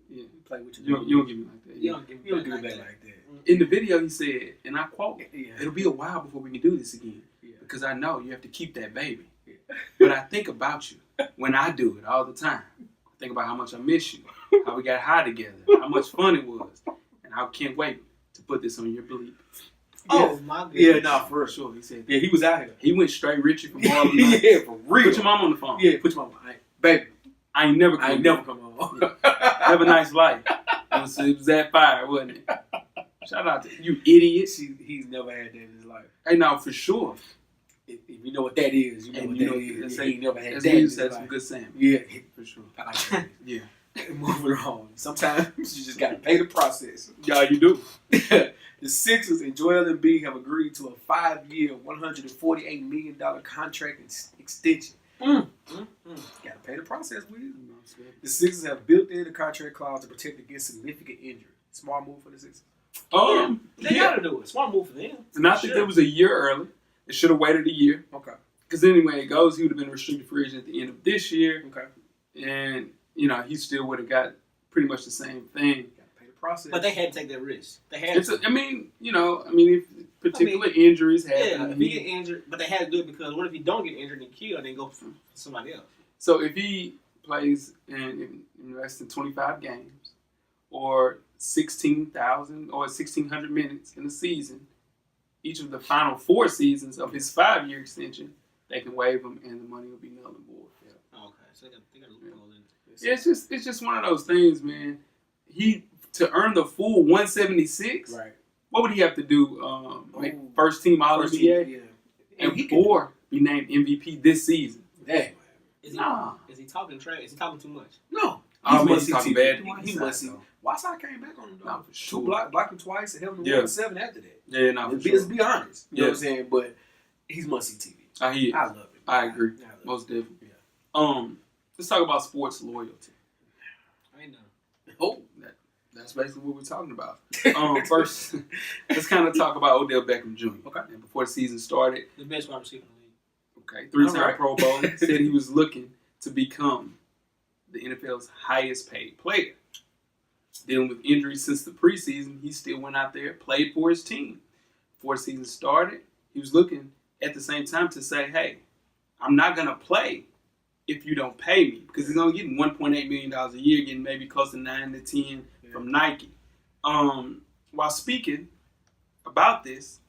Yeah. You play with You don't give me like that. You don't give You don't me do that that like that. In the video, he said, and I quote, Yeah. "It'll be a while before we can do this again Yeah. because I know you have to keep that baby. Yeah. But I think about you when I do it all the time. I think about how much I miss you, how we got high together, how much fun it was, and I can't wait to put this on your bleep." Oh, my goodness. Yeah, nah, for For real. sure, he said that. Yeah, he was out here. He went straight Richie from Marlon. Nights. Yeah, for real. Put your mom on the phone. Yeah, put your mom on. Baby, I ain't never come I ain't never come home. Have a nice life. It was that fire, wasn't it? Shout out to you, idiot. He's never had that in his life. Hey, now for sure. If you know what that is, you know And what you that know, is. let's He say- ain't never had That's that when in you his said some life. good salmon. Yeah, For sure. I like that. Yeah. Moving on. Sometimes you just gotta pay the process. Yeah, you do. The The Sixers and Joel Embiid have agreed to a 5-year, $148 million contract extension. Got to pay the process with it. The Sixers have built in the contract clause to protect against significant injury. Smart move for the Sixers. They got to do it. Smart move for them. And I think it was a year early. They should have waited a year. Okay. Because anyway it goes, he would have been a restricted free agent at the end of this year. Okay. And, you know, he still would have got pretty much the same thing. Got to pay the process. But they had to take that risk. They had to. If particular injuries happen. Yeah, if he get injured, but they had to do it because what if he don't get injured and killed and then go for somebody else? So if he plays in less than 25 games or 16,000 or 1,600 minutes in a season, each of the final 4 seasons of his 5-year extension, they can waive him and the money will be null and void. Yeah. Okay, so they got a loophole in it. Yeah, it's just one of those things, man. To earn the full 176, right. What would he have to do? Make first team All NBA, or be named MVP this season? Dang. Is he talking trash? Is he talking too much? No. He's talking bad. He must see. Whiteside came back on him, though. No, for sure. Blocked him twice and held him 1-7 after that. Yeah, no, for Let's sure. be honest. You know what I'm saying? But he's must-see TV. I love it. I agree. Most definitely. Yeah. Let's talk about sports loyalty. I know. Oh. That's basically what we're talking about. First, let's kind of talk about Odell Beckham Jr. Okay. And before the season started, The best wide receiver in the league. okay, 3-time Pro Bowl, said he was looking to become the NFL's highest paid player. Dealing with injuries since the preseason, he still went out there, played for his team. Before the season started, he was looking at the same time to say, hey, I'm not going to play if you don't pay me. Because he's only getting $1.8 million a year, getting maybe close to 9 to 10 from Nike. While speaking about this,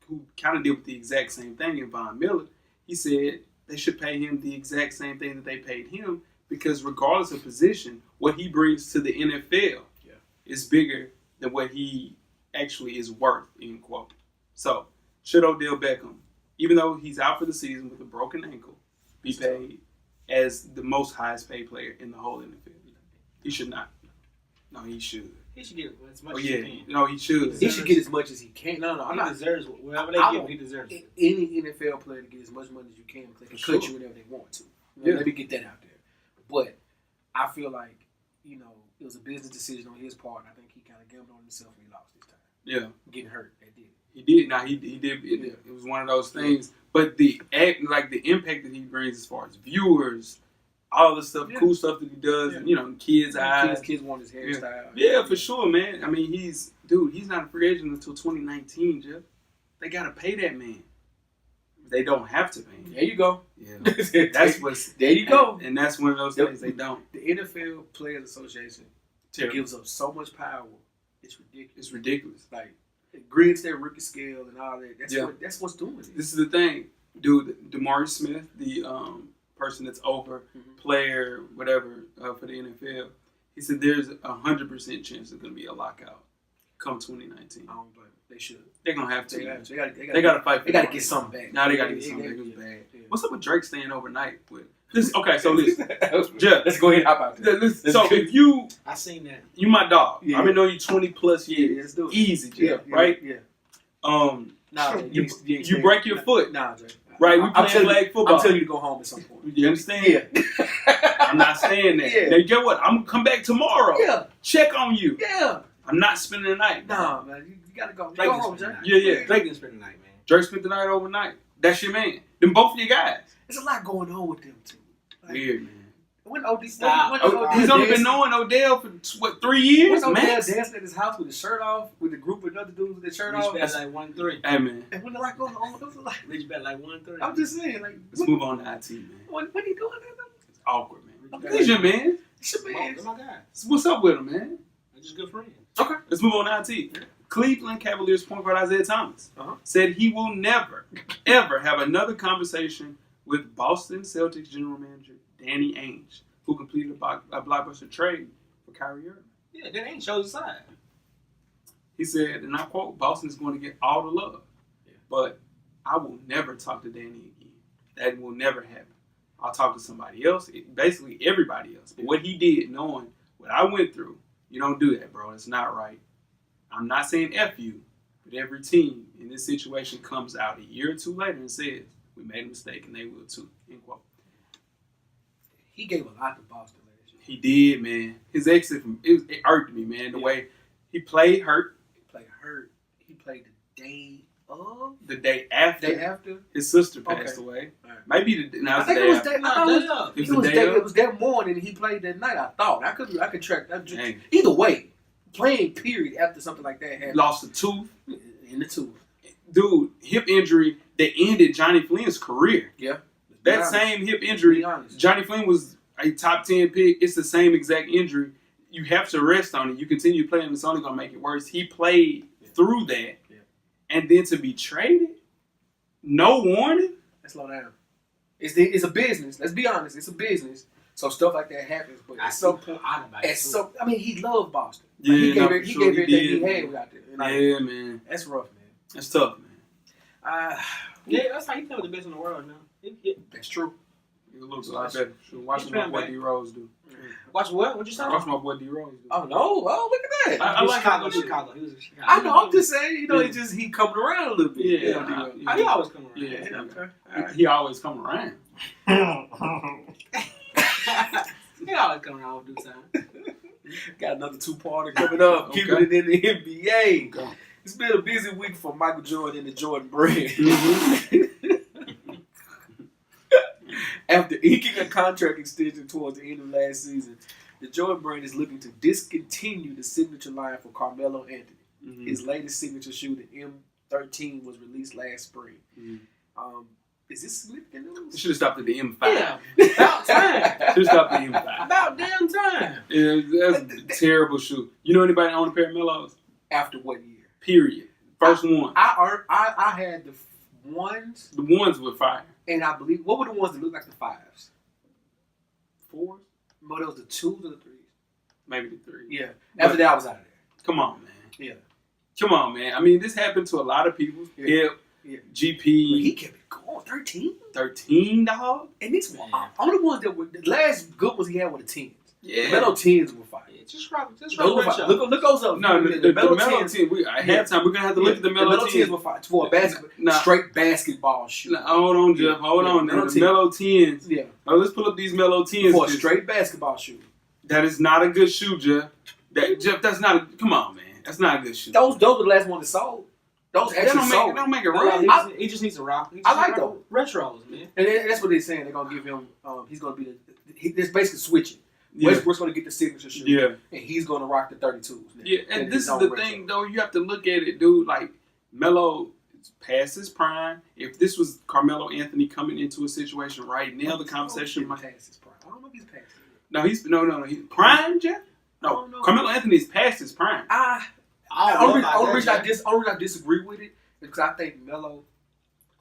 who kind of did with the exact same thing in Von Miller, he said they should pay him the exact same thing that they paid him because regardless of position, what he brings to the NFL is bigger than what he actually is worth, end quote. So, should Odell Beckham, even though he's out for the season with a broken ankle, be paid as the most highest paid player in the whole NFL? He should not. No, he should. He should get as much as he can. No, he should. He should get as much as he can. No, He deserves whatever they give him. He deserves it. Any NFL player to get as much money as you can because they can cut you whenever they want to. Let me get that out there. But I feel like, it was a business decision on his part. I think he kind of gambled on himself when he lost this time. Yeah. Getting hurt, they did. He did. Now, he did. It was one of those things. But the impact that he brings as far as viewers, all the stuff, cool stuff that he does, kids' eyes. Kids want his hairstyle. Yeah, for sure, man. I mean, he's not a free agent until 2019, Jeff. They got to pay that man. They don't have to pay him. There you go. Yeah. There you go. And that's one of those things they don't. The NFL Players Association gives up so much power. It's ridiculous. It's ridiculous. Like, it grades their rookie scale and all that. That's what's doing it. This is the thing. Dude, DeMaurice Smith, the person that's over player, whatever, for the NFL, he said there's 100% chance there's going to be a lockout come 2019. I don't blame them. They should. They're going to have to. They got to fight. They got to get something back. Now they got to get something back. It was bad. Yeah. What's up with Drake staying overnight with? Okay, so listen. Jeff, let's go ahead and hop out there. So if you... I seen that. You my dog. Yeah. I've been knowing you 20 plus years. Yeah, let's do it. Easy, Jeff, right? Yeah. You break your foot. Nah, Jay. Right, we playing flag football. I'm telling you to go home at some point. You understand? Yeah. I'm not saying that. Yeah. Now, get what? I'm going to come back tomorrow. Yeah. Check on you. Yeah. I'm not spending the night. Nah, man. You got to go. Drake Go home, Jay. Yeah. Drake didn't spend the night, man. Drake spent the night overnight. That's your man. Them both of your guys. There's a lot going on with them, too. Like, weird, man. When OD He's only been knowing Odell for 3 years, When Odell max. dancing at his house with his shirt off, with a group of other dudes with their shirt Reach off. back like 1-3. Hey, man. And when the like going on, those are like, Reach back like 1-3. I'm just saying, like, Let's move on to IT, man. what are you doing there? It's awkward, man. Okay. He's your man. It's your man. That's my guy. What's up with him, man? They're just good friends. Okay. Let's move on to IT. Cleveland Cavaliers point guard Isaiah Thomas said he will never, ever have another conversation with Boston Celtics general manager Danny Ainge, who completed a blockbuster trade for Kyrie Irving. Yeah, that ain't shows his side. He said, and I quote, Boston is going to get all the love, but I will never talk to Danny again. That will never happen. I'll talk to somebody else, basically everybody else. But what he did, knowing what I went through, you don't do that, bro. It's not right. I'm not saying F you, But every team in this situation comes out a year or two later and says, we made a mistake and they will too. End quote. He gave a lot to Boston last year. He did, man. His exit it irked me, man. The way he played hurt. He played hurt. He played the day of. The day after. Day after. His sister passed away. Right. Maybe I think it was day. It was that morning he played that night. I thought I could track that. Dang. Either way, playing period after something like that happened. Lost a tooth. In the tooth. Dude, hip injury that ended Johnny Flynn's career. Yeah. That same hip injury, Johnny Flynn was a top 10 pick. It's the same exact injury. You have to rest on it. You continue playing, it's only going to make it worse. He played through that. Yeah. And then to be traded, no warning. Let's slow down. It's a business. Let's be honest. It's a business. So stuff like that happens. But at some point, I mean, he loved Boston. Yeah, he gave everything he had out there. Yeah, man. That's rough, man. That's tough, man. Yeah, that's how you play with the best in the world now. That's true. It looks a lot better. Watch my boy D Rose do. Watch what? What you say? Watch my boy D Rose do. Oh no! Oh, look at that. I like Chicago. He was in Chicago. I know. I'm just saying. He coming around a little bit. Yeah. He always come around. Yeah. Okay. He always come around. He always come around with do time. Got another 2-parter coming up. Okay. Keeping it in the NBA. Okay. It's been a busy week for Michael Jordan and the Jordan brand. After inking a contract extension towards the end of last season, the Jordan brand is looking to discontinue the signature line for Carmelo Anthony. Mm-hmm. His latest signature shoe, the M13, was released last spring. Mm-hmm. Is this significant news? You should have stopped at the M5. Yeah, about time. Should have stopped at the M5. About damn time. Yeah, that's a terrible shoe. You know anybody own a pair of Melos? After what year? Period. First one. I had the ones. The ones were fire. And I believe, what were the ones that looked like the 5s? 4s? No, those the 2s or the 3s? Maybe the 3s. Yeah. After that, I was out of there. Come on, man. Yeah. Come on, man. I mean, this happened to a lot of people. Yeah. GP. But he kept it going. 13? 13, dog? And these only ones that were, the last good ones he had were the 10s. Yeah. The Melo 10s were fire. Yeah, just rock Look those up. No, the Melo 10s. At halftime, we're going to have to look at the Melo 10s. The Melo 10s were fire. For a straight basketball shoe. Hold on, Jeff. Hold on. The Melo 10s. Yeah. Oh, let's pull up these Melo 10s. For a straight basketball shoe. That is not a good shoe, Jeff. Jeff, that's not a... Come on, man. That's not a good shoe. Those were the last ones that sold. Those actually sold. They don't make it right. He just needs to rock. I like those. Retros, man. And that's what they're saying. They're going to give him... he's going to be it's basically switching. Yeah. Westbrook's going to get the signature shoe. Yeah. And he's going to rock the 32s. Yeah, and this is the thing, though. You have to look at it, dude. Like, Melo is past his prime. If this was Carmelo Anthony coming into a situation right now, the conversation might... Past his prime. I don't know if he's past it. No, he's prime, Jeff? No, Carmelo Anthony is past his prime. Only reason I disagree with it is because I think Melo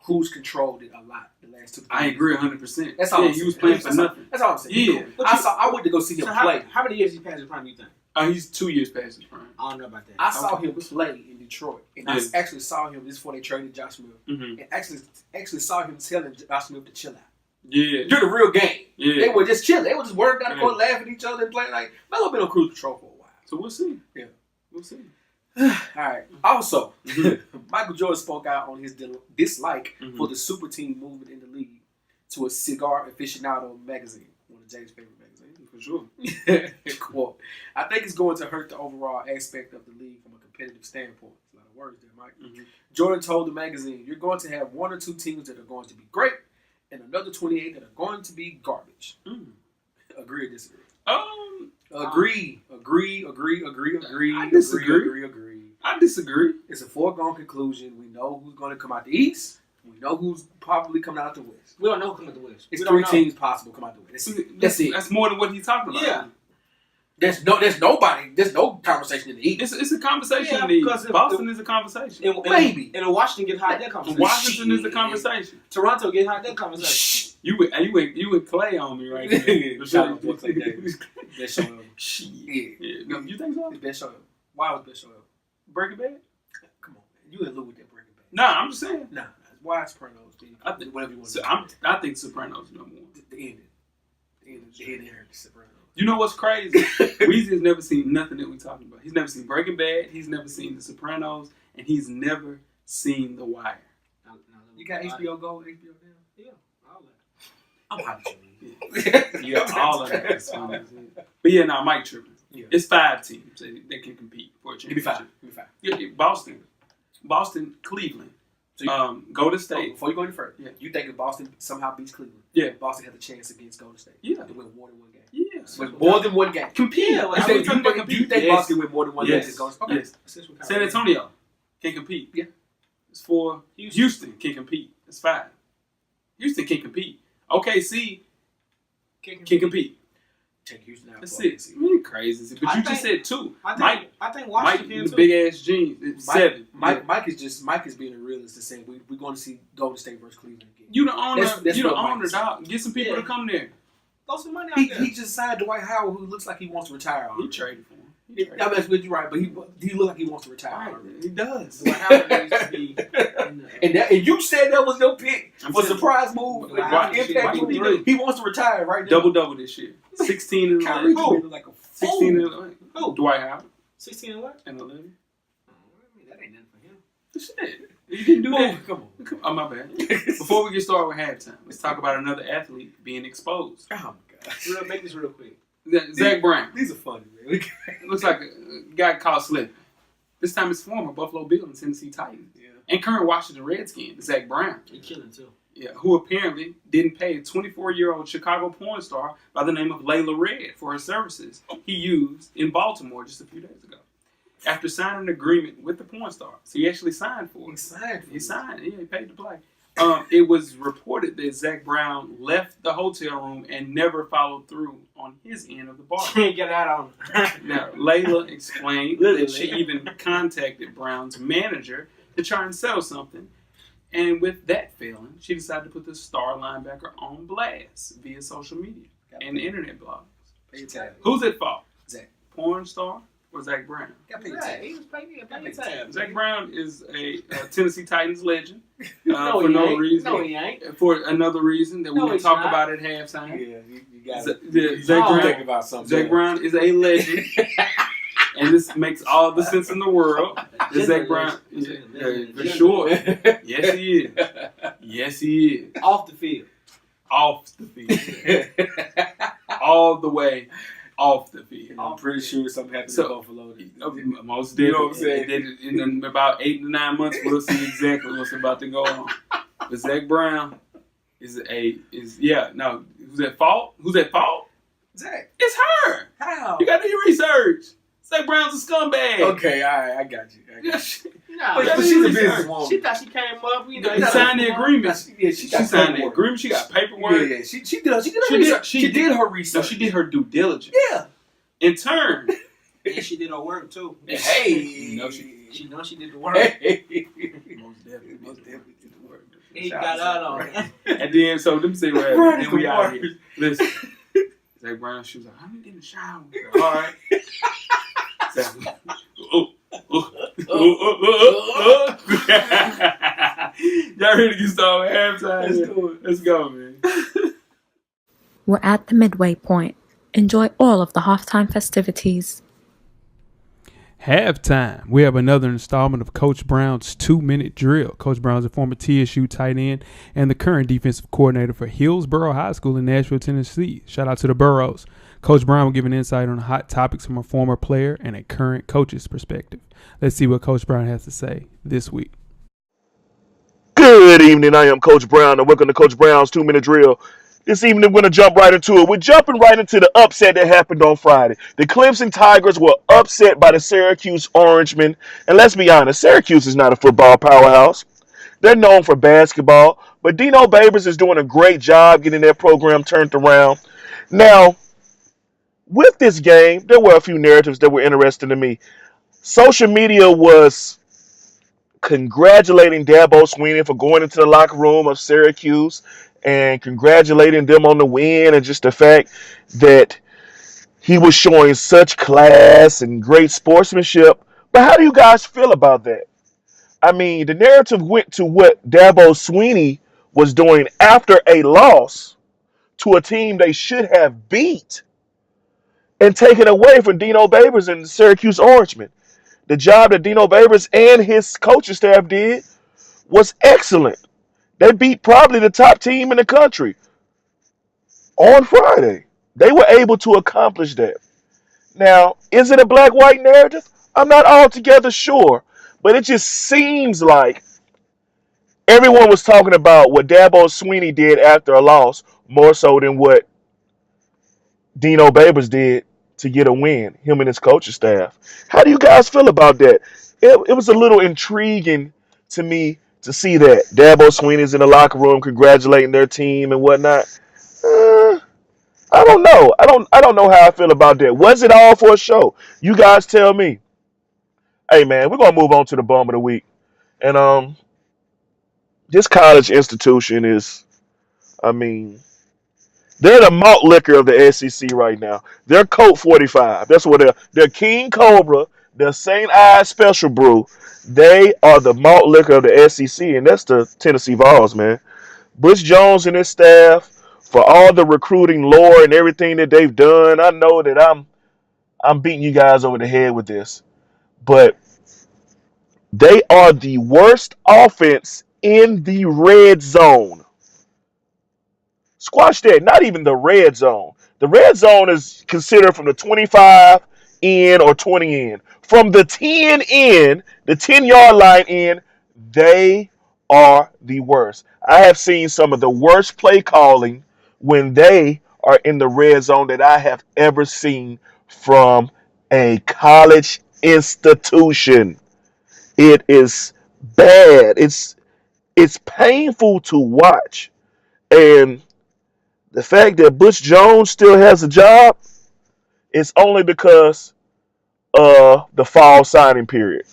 cruise controlled it a lot the last 2 years. I agree 100%. That's all. He was playing for nothing. That's all I'm saying. Yeah. I went to go see him play. How many years he passed his prime, you think? He's 2 years past his prime. I don't know about that. I saw him play in Detroit, and I actually saw him just before they traded Josh Smith, and actually saw him telling Josh Smith to chill out. Yeah. During the real game. Yeah. They were just chilling. They were just working down the court, laughing at each other and playing like Melo been on cruise control for a while. So we'll see. Yeah. We'll see. All right. Also, Michael Jordan spoke out on his dislike for the super team movement in the league to a Cigar Aficionado magazine, one of James' favorite magazines. For sure. Quote, I think it's going to hurt the overall aspect of the league from a competitive standpoint. That's a lot of words there, Mike. Jordan told the magazine, you're going to have 1 or 2 teams that are going to be great and another 28 that are going to be garbage. Agree or disagree? Agree. I disagree. Agree. I disagree. It's a foregone conclusion. We know who's going to come out the East. We know who's probably coming out the West. We don't know who come out the West. It's 3 teams possible come out the West. That's it. That's more than what he's talking about. Yeah. There's nobody. There's no conversation in the East. It's a conversation in the East. Boston is a conversation. Maybe. And Washington get hot that conversation. Washington is a conversation. Toronto get hot that conversation. You would Clay on me right there. Shout out to Clay Davis. Best show ever. Yeah. No, you think so? It's best show ever. Why was best show ever? Breaking Bad? Come on, man. You in love with that Breaking Bad. Nah, I'm just saying. Nah. Why Sopranos? I think whatever you want to I think Sopranos is number 1. The ending. The ending hurt Sopranos. You know what's crazy? Weezy has never seen nothing that we talking about. He's never seen Breaking Bad. He's never seen The Sopranos. and he's never seen The Wire. You got HBO Go, HBO now? Yeah, all that. I'm happy. Yeah, all of that is funny. But yeah, no, Mike tripping. Yeah. It's 5 teams that can compete for a Give me championship. five. Yeah, Boston, Cleveland, So Golden State. before you go any further, Yeah. you think if Boston somehow beats Cleveland, Yeah. Boston has a chance against Golden State. Yeah. To win more than one game. Yeah. Win more than one game. Compete. Yeah, like, You think Yes. Boston win more than one game Yes. against Golden State? Okay. Yes. San Antonio can compete. Yeah. It's 4. Houston can compete. It's 5. Houston can compete. OKC can compete. Take Houston out. That's 6. You crazy. But you just said 2. I think Mike, Washington the too. big ass jeans. It's 7. Mike is being a realist and saying we're going to see Golden State versus Cleveland again. You the owner. That's You the what Mike owner, is. dog. Get some people to come there. Throw some money out there. He just signed Dwight Howard, who looks like he wants to retire. He traded for him. I mean, you're right, but he looks like he wants to retire. Right, he does. Dwight Howard needs to be. And you said that was no pick I'm for saying- surprise move. Right. Impact Right. move. He wants to retire right now. Double this year. 16 and Kyrie 11. been like a 16 and fool. 11. Who? Dwight Howard 16 and what? and 11. That ain't nothing for him. Shit. You didn't do that. Come on. Oh, my bad. Before we get started with halftime, let's talk about another athlete being exposed. Oh my God. Make this real quick. Zach Brown. These are funny, man. Looks like a guy caught slipping. This time it's former Buffalo Bills and Tennessee Titans. Yeah. And current Washington Redskins, Zach Brown. He killing too. Yeah, who apparently didn't pay a 24-year-old Chicago porn star by the name of Layla Red for her services he used in Baltimore just a few days ago. After signing an agreement with the porn star. So he actually signed for it. He signed. Yeah, he paid to play. It was reported that Zach Brown left the hotel room and never followed through on his end of the bargain. Can't get out on him. Now, Layla explained that she even contacted Brown's manager to try and settle something. And with that failing, she decided to put the star linebacker on blast via social media and the internet blogs. Who's at fault? Zach. Porn star or Zach Brown? He was paying tab. Zach Brown is a Tennessee Titans legend No, for he no ain't. reason. No, he ain't. For another reason that we No, will he's talk not. about at halftime. Yeah, you got Z- it. the- You Zach gotta Brown- think about something. Zach Brown is a legend, and this makes all the sense in the world. That Zach Brown, for sure. Yes, he is. Yes, he is. Off the field. Off the field, all the way off the field. I'm pretty sure something happened So- in Buffalo. Most You definitely. know what I'm saying? In about 8 to 9 months, we'll see exactly what's about to go on. But Zach Brown is no. Who's at fault? Who's at fault? Zach, It's her. how? You got to do your research. Zach Brown's a scumbag. Okay, all right, I got you. Nah, But Yeah, she's a research. businesswoman. she thought she came up. You know, He signed the agreement. Yeah, She signed the agreement. She got paperwork. Yeah, she did her She research. did- She did her So research. she did her due diligence. Yeah. In turn, And she did her work too. Hey. You know She know she did the work. Hey. most definitely did the work. He got out on her. And then, so let me say what happened. Right, Then we the out worst. here. Listen, Zach Brown, she was like, I'm in the shower. All right. Zach, y'all ready to get started with halftime? Let's do it. Let's go, man. We're at the midway point. Enjoy all of the halftime festivities. Halftime. We have another installment of Coach Brown's 2-minute drill. Coach Brown's a former TSU tight end and the current defensive coordinator for Hillsborough High School in Nashville, Tennessee. Shout out to the Burrows. Coach Brown will give an insight on hot topics from a former player and a current coach's perspective. Let's see what Coach Brown has to say this week. Good evening. I am Coach Brown, and welcome to Coach Brown's 2-minute drill. This evening, we're going to jump right into it. We're jumping right into the upset that happened on Friday. The Clemson Tigers were upset by the Syracuse Orangemen. And let's be honest, Syracuse is not a football powerhouse. They're known for basketball, but Dino Babers is doing a great job getting their program turned around. Now, with this game, there were a few narratives that were interesting to me. Social media was congratulating Dabo Swinney for going into the locker room of Syracuse and congratulating them on the win and just the fact that he was showing such class and great sportsmanship. But how do you guys feel about that? I mean, the narrative went to what Dabo Swinney was doing after a loss to a team they should have beat and taken away from Dino Babers and the Syracuse Orangemen. the job that Dino Babers and his coaching staff did was excellent. They beat probably the top team in the country on Friday. They were able to accomplish that. Now, is it a black-white narrative? I'm not altogether sure, but it just seems like everyone was talking about what Dabo Swinney did after a loss more so than what Dino Babers did to get a win, him and his coaching staff. How do you guys feel about that? It was a little intriguing to me to see that Dabo Swinney's in the locker room congratulating their team and whatnot. I don't know. I don't know how I feel about that. Was it all for a show? You guys tell me. Hey man, we're gonna move on to the bum of the week. And this college institution is, I mean, they're the malt liquor of the SEC right now. They're Colt 45. That's what they're King Cobra, they're St. Ives Special Brew. They are the malt liquor of the SEC, and that's the Tennessee Vols, man. Butch Jones and his staff, for all the recruiting lore and everything that they've done, I know that I'm beating you guys over the head with this. But they are the worst offense in the red zone. Squash that. Not even the red zone. The red zone is considered from the 25 in or 20 in. From the 10 in, the 10-yard line in, they are the worst. I have seen some of the worst play calling when they are in the red zone that I have ever seen from a college institution. It is bad. It's painful to watch. And the fact that Butch Jones still has a job is only because of the fall signing period.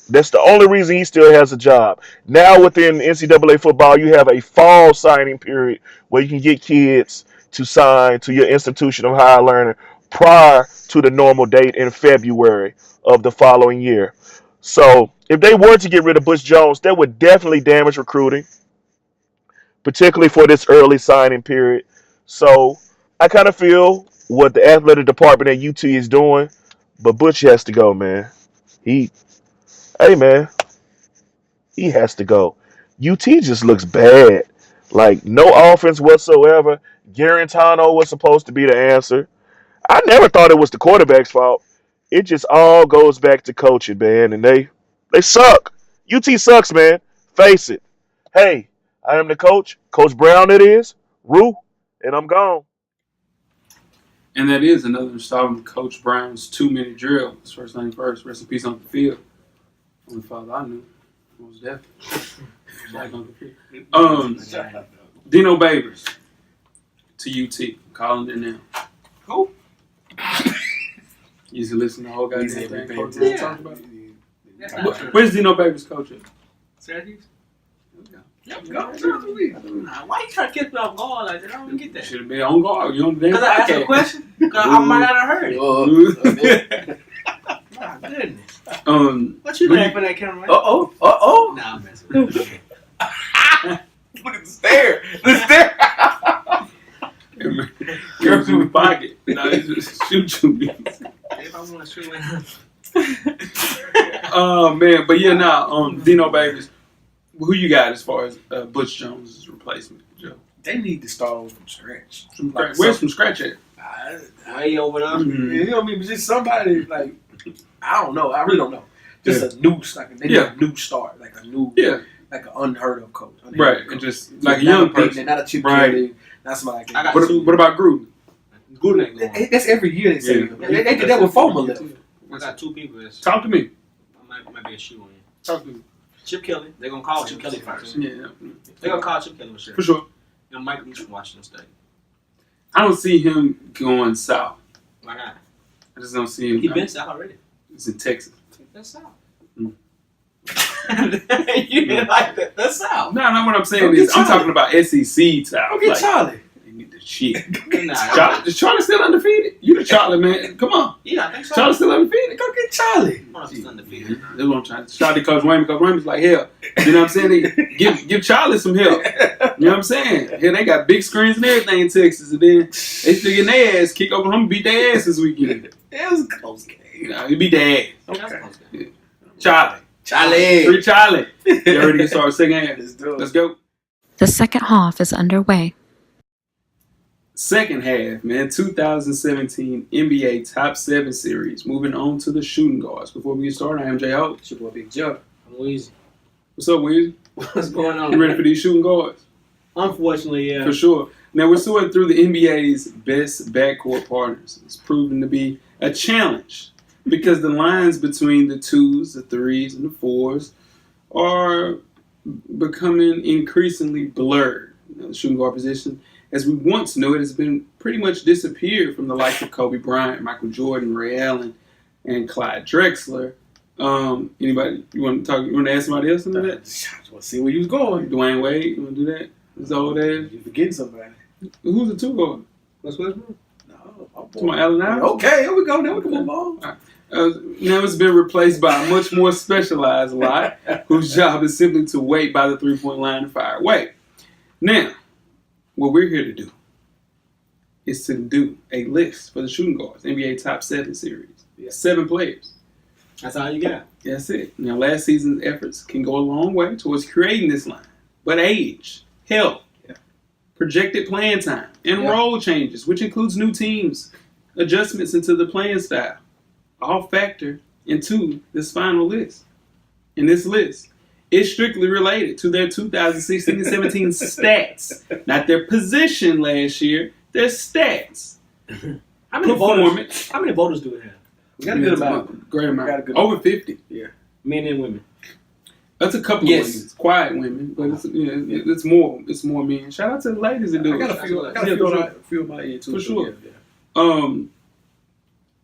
That's the only reason he still has a job. Now within NCAA football, you have a fall signing period where you can get kids to sign to your institution of higher learning prior to the normal date in February of the following year. So if they were to get rid of Butch Jones, that would definitely damage recruiting, particularly for this early signing period. So I kind of feel what the athletic department at UT is doing, but Butch has to go, man. Hey, man, he has to go. UT just looks bad. Like, no offense whatsoever. Garantano was supposed to be the answer. I never thought it was the quarterback's fault. It just all goes back to coaching, man, and they suck. UT sucks, man. Face it. Hey, I am the coach. Coach Brown it is. Rue, and I'm gone. And that is another installment of Coach Brown's 2-minute drill. His first name first. Rest in peace, Uncle Phil. Only father I knew. Most definitely. Like Uncle Phil. Dino Babers to UT. I'm calling it now. Who? You used to listen to the whole goddamn thing. Coach Yeah. talking about. Where's Dino Babers coach at? Syracuse? Yep, go to me. Nah, why you trying to catch me off guard like that? I don't even get that. Should have been on guard. You on the damn Because I asked a question? Because I might not have heard it. My goodness. What you laughing at, camera? Uh-oh. Nah, I'm messing with you. Look at the stare. The stare. Girls in the pocket. No, he just shoot you. If I want to shoot him. Oh, man. But yeah, now, Dino Babers. Who you got as far as Butch Jones' replacement, Joe? They need to start over from scratch. Where's from scratch at? Way over there. Mm-hmm. You know what I mean? But just somebody like, I don't know. I really don't know. Just a new, they need a new start, like a new, like an unheard of coach. Right, and just like a young person, not a Chip right? Kelly, not somebody like that. What about Gruden? Gruden ain't going. That's every year they say. Yeah. They did that with Fomer left. I got two people that's Talk to me. might be a shoe on you. Talk to me. Chip Kelly. They're going to call Chip Kelly first. Yeah. They're going to call Chip Kelly for sure. For sure. And Mike Leach from Washington State. I don't see him going south. Why not? I just don't see him. He been south already. It's in Texas. That's south. Mm. You didn't like that. That's south. No, what I'm saying is I'm talking about SEC south. Go get Charlie. They need the shit. Nah, Is Charlie still undefeated? You the Charlie, man. Come on. yeah, I think so. Charlie still undefeated? Go get Charlie. He's undefeated. That's what I'm trying to Charlie Coach Wayman. Coach Wayman's like, hell. You know what I'm saying? Give Charlie some help. You know what I'm saying? Hell, they got big screens and everything in Texas, and then they still getting their ass kicked. Oklahoma beat their ass this weekend. It was a close game. You know, he beat their ass. That's close game. Charlie. Charlie. Free Charlie. You ready to start second half? Let's go. The second half is underway. Second half, man. 2017 NBA Top 7 Series. Moving on to the shooting guards. Before we get started, I am J. Ho. It's your boy Big Joe. I'm Weezy. What's up, Weezy? What's going on? You ready for these shooting guards? Unfortunately, yeah. For sure. Now, we're sorting through the NBA's best backcourt partners. It's proven to be a challenge because the lines between the 2s, the 3s, and the 4s are becoming increasingly blurred. The shooting guard position, as we once knew it, has been pretty much disappeared from the likes of Kobe Bryant, Michael Jordan, Ray Allen, and Clyde Drexler. Anybody, you want to ask somebody else into that? I just want to see where you was going. Dwayne Wade, you want to do that? His old ass. You forgetting somebody. Who's the 2 guard? What's Westbrook? No, Come on, Allen Iverson? Okay, here we go. Now we can move on. Now it's been replaced by a much more specialized lot whose job is simply to wait by the three-point line and fire away. Now, what we're here to do is to do a list for the shooting guards, NBA Top 7 Series. Yeah. 7 players. That's all you got. That's it. Now, last season's efforts can go a long way towards creating this line. But age, health, projected playing time, and role changes, which includes new teams, adjustments into the playing style, all factor into this final list. And this list is strictly related to their 2016 and 17 stats. Not their position last year, their stats. How many voters do we have? We got a good amount. Great amount. Got a good Over 50. Yeah. Men and women. That's a couple of women. Quiet women, but it's more. It's more men. Shout out to the ladies that do it. I got a few of my ear too. For sure. Yeah.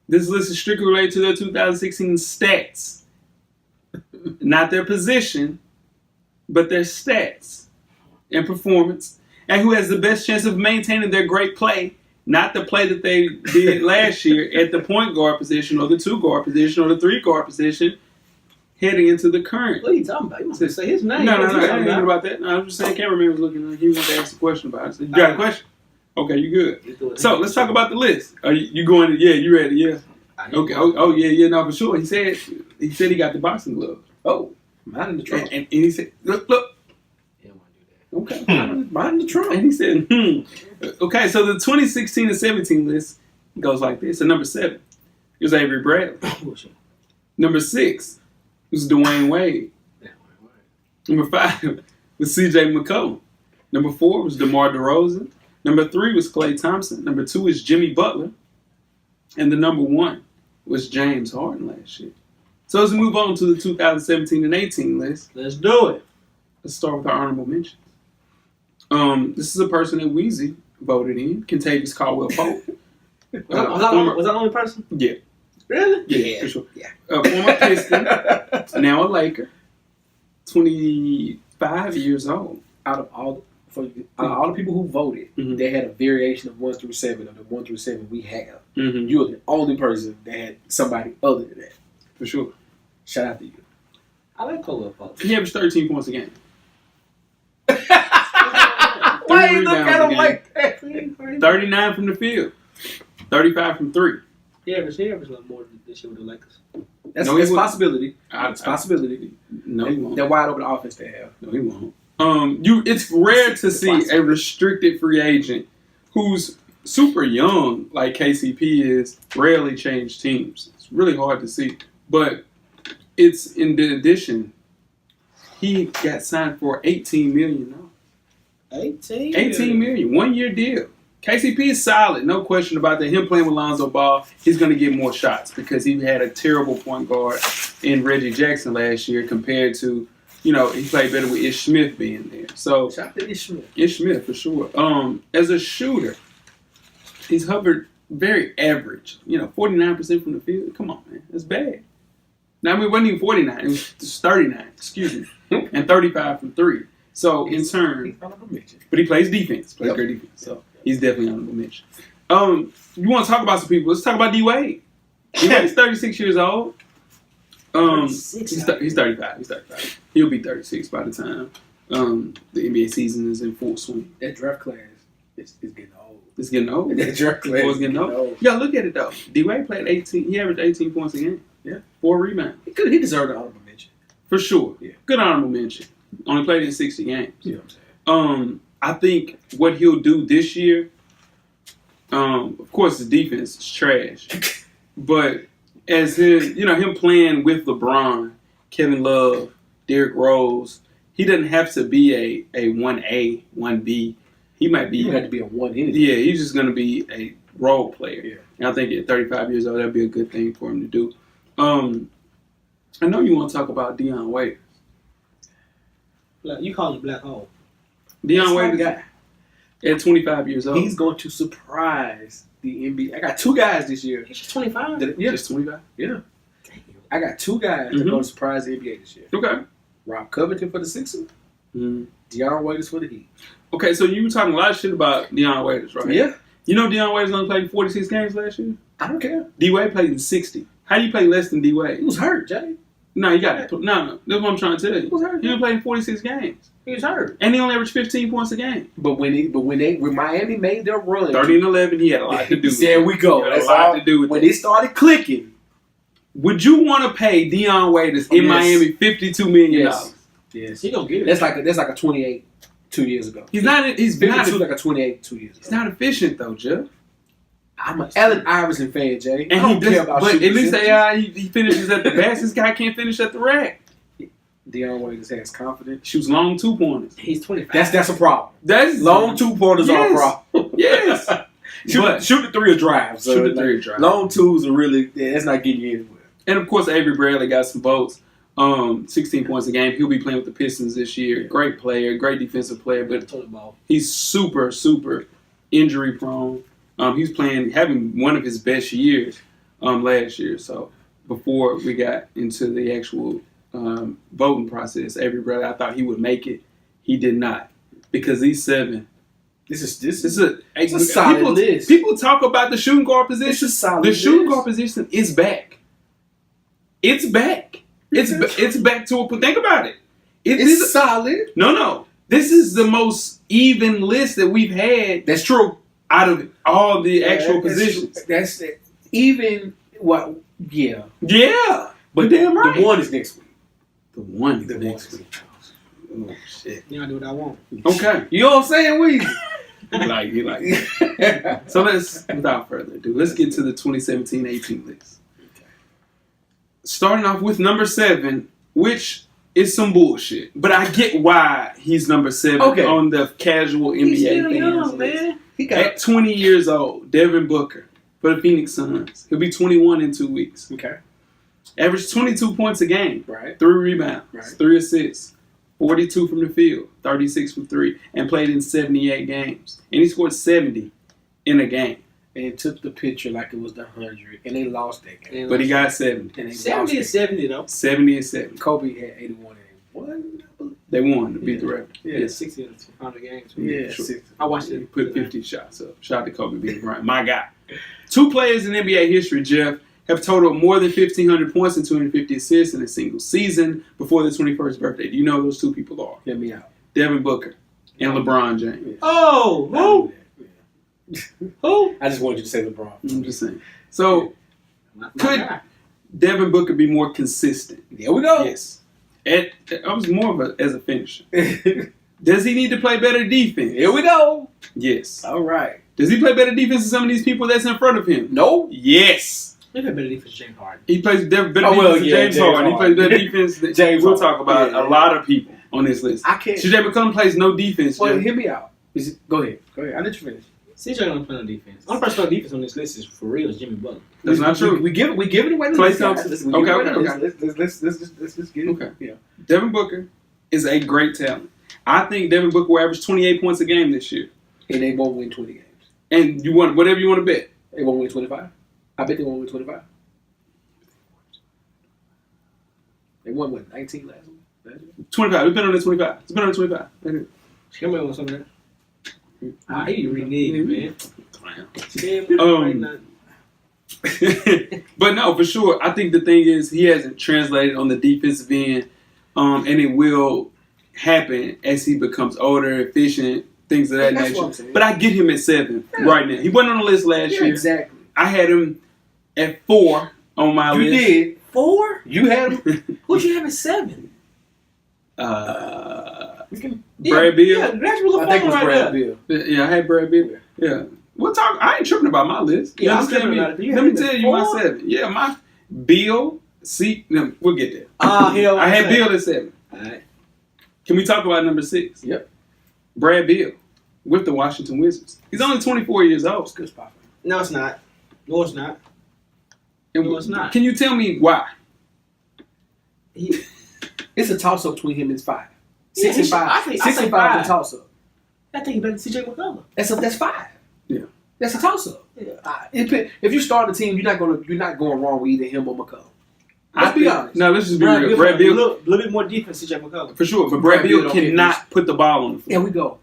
This list is strictly related to their 2016 stats, not their position, but their stats and performance, and who has the best chance of maintaining their great play, not the play that they did last year at the point guard position or the 2 guard position or the 3 guard position. Heading into the current. What are you talking about? You must say his name. No, I didn't know about that. No, I was just saying cameraman was looking like he wanted to ask a question about it. So, you got a question? Okay, you good. So let's talk about the list. Are you going to, you ready? Yeah. Okay. Yeah, no, for sure. He said he got the boxing gloves. Oh, mine in the trunk. And he said, look. He don't want to do that. Okay. Mine in the trunk. And he said, Okay, so the 2016 and 17 list goes like this. At number 7, it was Avery Bradley. Number 6 was Dwayne Wade. Number 5 was C.J. McCollum. Number 4 was DeMar DeRozan. Number 3 was Klay Thompson. Number 2 was Jimmy Butler. And the number 1 was James Harden last year. So as we move on to the 2017 and 18 list, let's do it. Let's start with our honorable mentions. This is a person that Weezy voted in, Kentavious Caldwell-Pope. Was that the only person? Yeah. Really? Yeah, for sure. Yeah. Former Piston, now a Laker, 25 years old. Out of all the people who voted, they had a variation of 1 through 7 of the 1 through 7 we have. Mm-hmm. You're the only person that had somebody other than that. For sure. Shout out to you. I like Caldwell Pope. He averaged 13 points a game. Why you look at him like that? 39 from the field. 35 from 3. He averaged a little more than this year with the Lakers. That's a possibility. It's a possibility. No, he won't. They're wide open offense they have. No, he won't. It's rare to see a restricted free agent who's super young, like KCP is, rarely change teams. It's really hard to see. But it's in addition, he got signed for $18 million. 18 million, 1-year deal. KCP is solid, no question about that. Him playing with Lonzo Ball, he's going to get more shots because he had a terrible point guard in Reggie Jackson last year compared to, he played better with Ish Smith being there. So shout out to Ish Smith. Ish Smith for sure. As a shooter, he's hovered very average. 49% from the field. Come on, man, that's bad. Now it wasn't even 49; it was 39. Excuse me, and 35 from 3. So in turn, but he plays defense. Plays great defense. So he's definitely honorable mention. You want to talk about some people? Let's talk about D Wade. D Wade's 36 years old. He's 35. He's 35. He'll be 36 by the time the NBA season is in full swing. That draft class is getting old. It's getting old. That draft class is getting old. Yeah, look at it though. D Wade played 18. He averaged 18 points a game. Yeah, 4 rebounds. He deserved an honorable mention. For sure. Yeah. Good honorable mention. Only played in 60 games. You know what I'm saying? I think what he'll do this year, of course, his defense is trash. But as him playing with LeBron, Kevin Love, Derrick Rose, he doesn't have to be a 1A, 1B. He might be. You have to be a 1 anyway. Yeah, he's just going to be a role player. Yeah. And I think at 35 years old, that'd be a good thing for him to do. I know you want to talk about Deion Waiters. You call him Black Hole. Deion That's Waiters guy. at 25 years old. He's going to surprise the NBA. I got 2 guys this year. He's just 25. Yeah. Just 25? Yeah. Damn. I got 2 guys that are going to surprise the NBA this year. Okay. Rob Covington for the Sixers. Mm-hmm. Deion Waiters for the Heat. Okay, so you were talking a lot of shit about Deion Waiters, right? Yeah. You know Deion Waiters only played 46 games last year? I don't care. D-Wade played in 60. How do you play less than D-Wade? He was hurt, Jay. No, you got to. No. That's what I'm trying to tell you. He was hurt. He only played in 46 games. He was hurt. And he only averaged 15 points a game. But when Miami made their run, 30 and 11, he had a lot to do with it. There we go. He had That's a lot all. to do with When it. it started clicking. Would you want to pay Deion Waiters in Yes. Miami $52 million? Yes. Yes. He gonna get it. That's like a 28 2 years ago. He's not. He's not. 52 like a 28 2 years ago. He's not efficient though, Jeff. I'm an Allen Iverson fan, Jay. And I don't he care about but shooting at least percentages. he finishes at the basket. This guy can't finish at the rack. Deion Waiters has confidence. Shoots long 2-pointers. He's 25. That's a problem. That's Long 2-pointers are a problem. Yes. Shoot the 3 or drive. So Shoot the 3 or drive. Long 2s are really that's not getting you anywhere. And of course, Avery Bradley got some votes. 16 points a game. He'll be playing with the Pistons this year. Great player, great defensive player, but Toilet ball. he's super, super injury prone. He's having one of his best years last year. So before we got into the actual voting process, Avery Bradley, I thought he would make it. He did not because he's 7. This is a solid list. People talk about the shooting guard position. This is solid The shooting list. guard position is back. It's back. It's back to a. Think about it. It's solid. No. This is the most even list that we've had That's true. out of all the actual That's positions. true. That's even what. Yeah, Yeah, but damn right. the 1 is next week. The one is The next one. week. Oh shit. You know, I do what I want. Okay. You know what I'm saying? We. He like. So without further ado, let's get to the 2017-18 list. Starting off with number 7, which is some bullshit, but I get why he's number 7 on the casual He's NBA still fans young, list. man. He got At 20 years old, Devin Booker for the Phoenix Suns. He'll be 21 in 2 weeks. okay. Averaged 22 points a game, Right. 3 rebounds, Right. 3 assists, 42 from the field, 36 from 3, and played in 78 games. And he scored 70 in a game, And took the picture like it was the 100, and they lost that game. but he got 70. And they 70 is lost that 70 though. 70 and 70. Kobe had 81 and 1. They won to beat the Raptors. Yeah. Yes. 60 of the 100 games. Yeah, Sure. 60. I watched He it. put 50 shots up. Shout out to Kobe beating Bryant. My guy. 2 players in NBA history, Jeff, have totaled more than 1,500 points and 250 assists in a single season before their 21st birthday. Do you know who those 2 people are? Hear me out. Devin Booker and LeBron James. Oh, who? Who? I just wanted you to say LeBron. I'm just saying. So, My Could- guy. Devin Booker be more consistent? There we go. Yes. I was more as a finisher. Does he need to play better defense? Here we go. Yes. All right. Does he play better defense than some of these people that's in front of him? No. Yes. He played better defense than James Harden. He plays better defense Oh, well, than yeah, James James Harden. He plays Harden. better defense than James We'll Harden. talk about Yeah. a lot of people on this list. I can't. CJ McCollum plays no defense, Well, Jeff. hear me out. Go ahead. I let you finish. CJ don't play no defense. Only person on defense on this list is for real is Jimmy Butler. That's not true. We give it away. To Klay this, guys. Thompson. Let's give it away to Okay. this. Let's get it. Okay. Yeah. Devin Booker is a great talent. I think Devin Booker will average 28 points a game this year. And they won't win 20 games. And you want whatever you want to bet. They won't win 25. I bet they won't win 25. They won what 19 last year. 25. It's been on the 25. It's been on the 25. Come on with some of that. I hate you renege, man. But no, for sure. I think the thing is he hasn't translated on the defensive end, and it will happen as he becomes older, efficient, things of that That's what nature. I'm saying. But I get him at 7 Yeah. right now. He wasn't on the list last Yeah, year. exactly. I had him at 4 on my You list. did. 4? You had them. Who'd you have at 7? We can. Brad Beal. Yeah, that's really I think it was right Brad there. Beal. Yeah, I had Brad Beal. Yeah. We'll talk. I ain't tripping about my list. You Yeah, I'm understand tripping me? about it. You Let had me the tell you my 4? 7. Yeah, my Bill. See, no, we'll get there. Hell, I had Bill at 7. All right. Can we talk about number 6? Yep. Brad Beal with the Washington Wizards. He's only 24 years old. Good spot for him. No, it's not. No, it's not. And No, it's not. Can you tell me why? It's a toss up between him and 5. Yeah, 6 he and should- 5. I think- 6 I and say 5 is five. a toss up. I think he better than CJ McCollum. That's 5. Yeah. That's a toss up. Yeah. If you start a team, you're not going wrong with either him or McCollum. Let's be honest. No, let's just be Brad real. Beal, Brad a Beal, little bit more defense than CJ McCollum. for sure, but Brad Brad Beal Beal don't get cannot put the ball on the There floor. we go.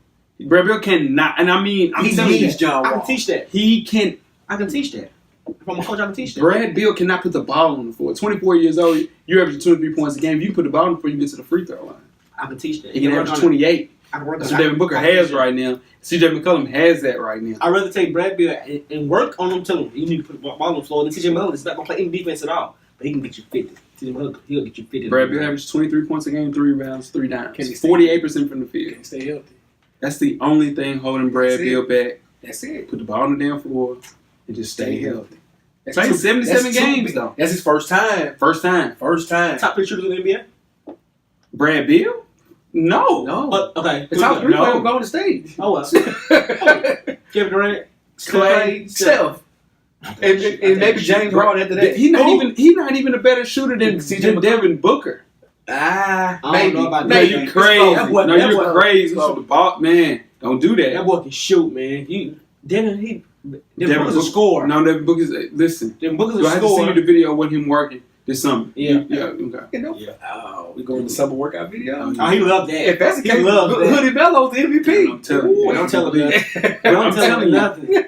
Brad Beal cannot, and I mean, I'm He telling you, needs John I Wall. can teach that. he can. I can teach that. If I'm a coach, I can teach that. Brad Beal cannot put the ball on the floor. 24 years old, you're averaging 23 points a game. If you put the ball on the floor, you get to the free throw line. I can teach that. He can work average on it. 28. I can work That's on what it. Devin Booker I can has teach right now. CJ McCollum has that right now. I'd rather take Brad Beal and work on him. Tell him you need to put the ball on the floor. And CJ McCollum is not going to play any defense at all. But he can get you 50. CJ McCollum, he'll get you 50. Brad Beal averages 23 points a game, 3 rebounds, 3 dimes. Can he stay- 48% from the field. Can't stay healthy. That's the only thing holding Brad That's it. Beal back. That's it. Put the ball on the damn floor and just stay healthy. That's Played two- 77 that's two games, big- though. That's his first time. First time. First time. Top 3 shooters in the NBA? Brad Beal? No. No. Okay. The top 3 No. players going to stage. Oh, well. Kevin Durant, Clay, Steph, and maybe James Harden after that. He's not even a better shooter than CJ Devin Booker. I don't Maybe. know about No, that. you It's crazy. close. That boy- No, that you're boy- crazy. Shoot the ball, man. Don't do That that. boy can shoot, man. Devin Booker's a Booker- scorer. No, Devin Booker's. Listen, Devin Booker's do I a have to send you scorer. the video of what him working this summer? Yeah. Yeah. Okay. You know? Yeah. Oh, we going to summer workout video? Oh, he loved that. If that's the He case, loves that. Hoodie Melo's the MVP. I'm telling you. Ooh, don't tell him nothing. I'm Don't tell telling him you. nothing.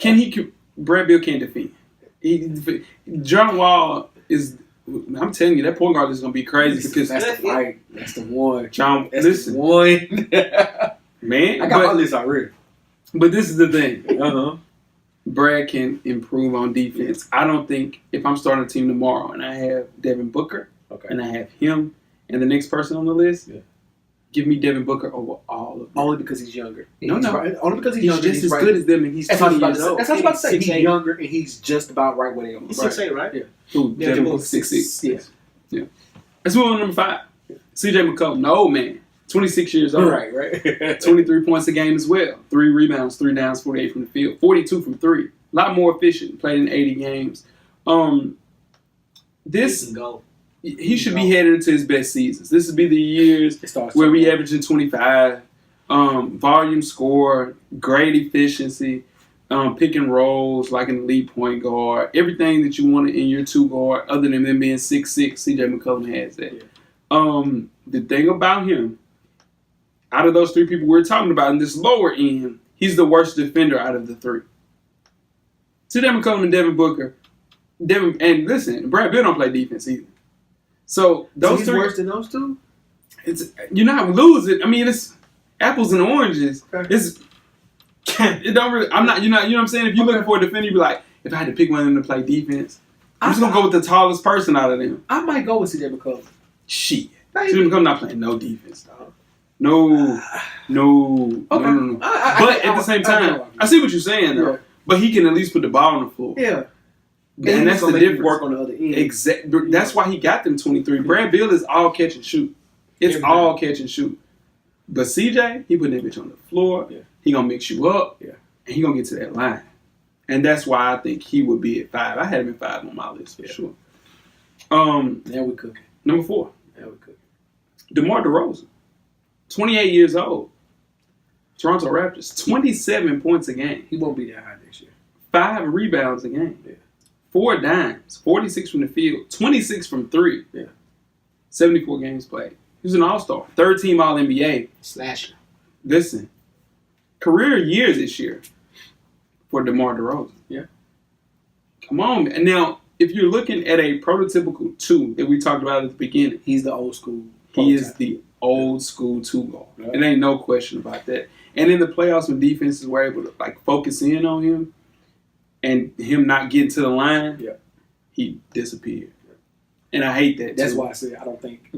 Can he? Brad Beal can't defend. John Wall is. I'm telling you, that point guard is gonna be crazy because That's the fight. That's the one. John. That's Listen, the one. man. I got my list already. But this is the thing. Uh-huh. Brad can improve on defense. I don't think if I'm starting a team tomorrow and I have Devin Booker Okay. and I have him and the next person on the list, Yeah. give me Devin Booker over all of them. Only because he's younger. No, He's no. right. Only because he's He's younger. just as right. good as them and he's That's what I 20 was about to years say. old. That's what I was about to say. He's 6'8". younger and he's just about right where they are. He's 6'8", right? Yeah. Who? Yeah, Devin Devin Booker, 6'6". Yeah. Let's move on to number 5. CJ McCollum. No, man. 26 years old. Right. 23 points a game as well. 3 rebounds, 3 downs, 48 from the field. 42 from 3. A lot more efficient. Played in 80 games. This, He can go. he should be headed into his best seasons. This would be the years It starts where we to- averaging 25, volume score, great efficiency, pick and rolls like an elite point guard, everything that you want in your 2 guard, other than them being 6'6", CJ McCollum has that. Yeah. The thing about him, out of those 3 people we're talking about in this lower end, he's the worst defender out of the 3. CJ McCollum and Devin Booker, and listen, Brad Beal don't play defense either. So those he's 3 worse than those 2? you're not losing. I mean, it's apples and oranges. Okay. It don't really. I'm not. You're not. You know what I'm saying? If you're looking for a defender, you be like, if I had to pick one of them to play defense, I'm just gonna go with the tallest person out of them. I might go with CJ McCollum. Shit, Maybe. CJ McCollum not playing no defense, dog. No. Okay. But at the same time, I see what you're saying though. Yeah. But he can at least put the ball on the floor. Yeah. And that's the difference. Work on the other end. Exactly. That's why he got them 23. Brad Beal is all catch and shoot. It's Everything. all catch and shoot. But CJ, he put that bitch on the floor. Yeah. He gonna mix you up. Yeah. And he gonna get to that line. And that's why I think he would be at 5. I had him at 5 on my list for sure. Now we cooking. Number 4, Now we cooking. DeMar DeRozan, 28 years old. Toronto Raptors, 27 points a game, He won't be that high this year. 5 rebounds a game, Yeah. 4 dimes, 46 from the field, 26 from 3. Yeah. 74 games played. He was an all-star, 3rd team All-NBA. Slasher. Listen, career year this year for DeMar DeRozan. Yeah. Come on, man. And now, if you're looking at a prototypical 2 that we talked about at the beginning, He's the old school. he is prototype. the old school 2 guard. Yeah. It ain't no question about that. And in the playoffs, when defenses were able to like focus in on him and him not getting to the line, Yeah. he disappeared. And I hate that. That's too. why I said I don't think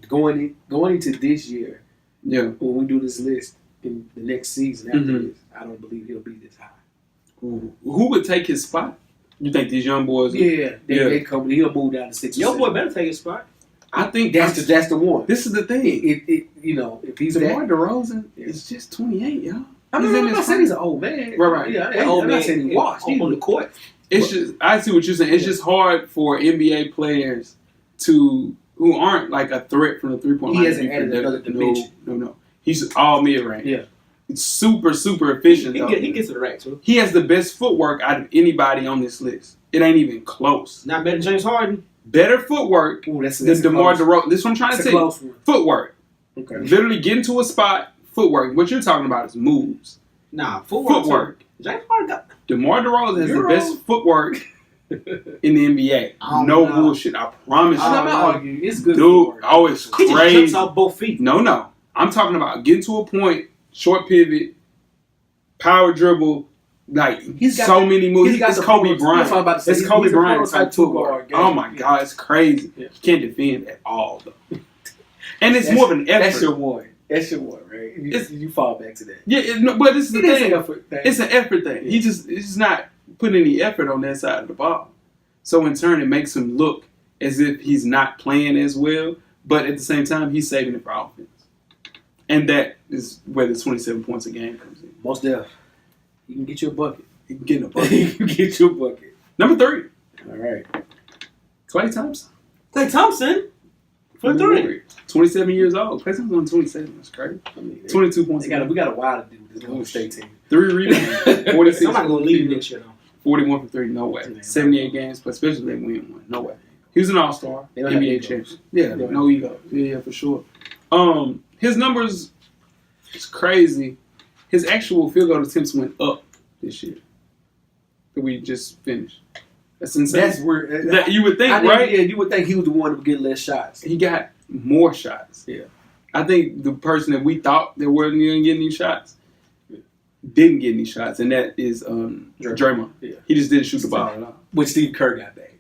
going into this year. Yeah. When we do this list in the next season after this, I don't believe he'll be this high. Who would take his spot? You think these young boys? They come. He'll move down to 6. Your boy better take his spot. I think that's the one. This is the thing. If he's DeMar DeRozan is just 28, y'all. I'm not saying he's an old man. Right. Yeah, I'm not saying he washed on the court. It's just I see what you're saying. It's just hard for NBA players who aren't like a threat from the 3-point line. He hasn't added another dimension. No. He's all mid-range. Yeah. It's super efficient. He gets to the rack too. He has the best footwork out of anybody on this list. It ain't even close. Not better than James Harden. Better footwork than DeMar DeRozan. This is what I'm trying to tell you. Footwork. Okay. Literally get into a spot. Footwork. What you're talking about is moves. Nah, footwork. James Harden got DeMar DeRozan has the best footwork in the NBA. No bullshit. I promise you. I'm not arguing. It's good. Dude, it's crazy. He just jumps off both feet. No. I'm talking about getting to a point, short pivot, power dribble, like so many moves. It's Kobe Bryant. It's Kobe Bryant type footwork. Oh my God, it's crazy. You can't defend at all though. And it's more of an effort. That's your one. Right? You fall back to that. Yeah, but this is the thing. It's an effort thing. He's just not putting any effort on that side of the ball. So in turn, it makes him look as if he's not playing as well. But at the same time, he's saving it for offense. And that is where the 27 points a game comes in. Most definitely. You can get you a bucket. He can get a bucket. You can get you a bucket. Number 3. All right. Klay Thompson. Klay Thompson? For 3. 27 years old. Klay Thompson on 27. That's crazy. 22 points. We got a while to do with this Golden State team. 3 rebounds. 46. Somebody going to leave next year, though. 41 for 3. No way. 78 games, but especially they win one. No way. He was an all-star. NBA champion. Yeah, no ego. Yeah, for sure. His numbers is crazy. His actual field goal attempts went up this year. That we just finished. That's insane. That's where that you would think, right? Yeah, you would think he was the one to get less shots. He got more shots. Yeah. I think the person that we thought that wasn't going to get any shots didn't get any shots, and that is Draymond. Yeah. He just didn't shoot the ball at all. Which Steve Kerr got back.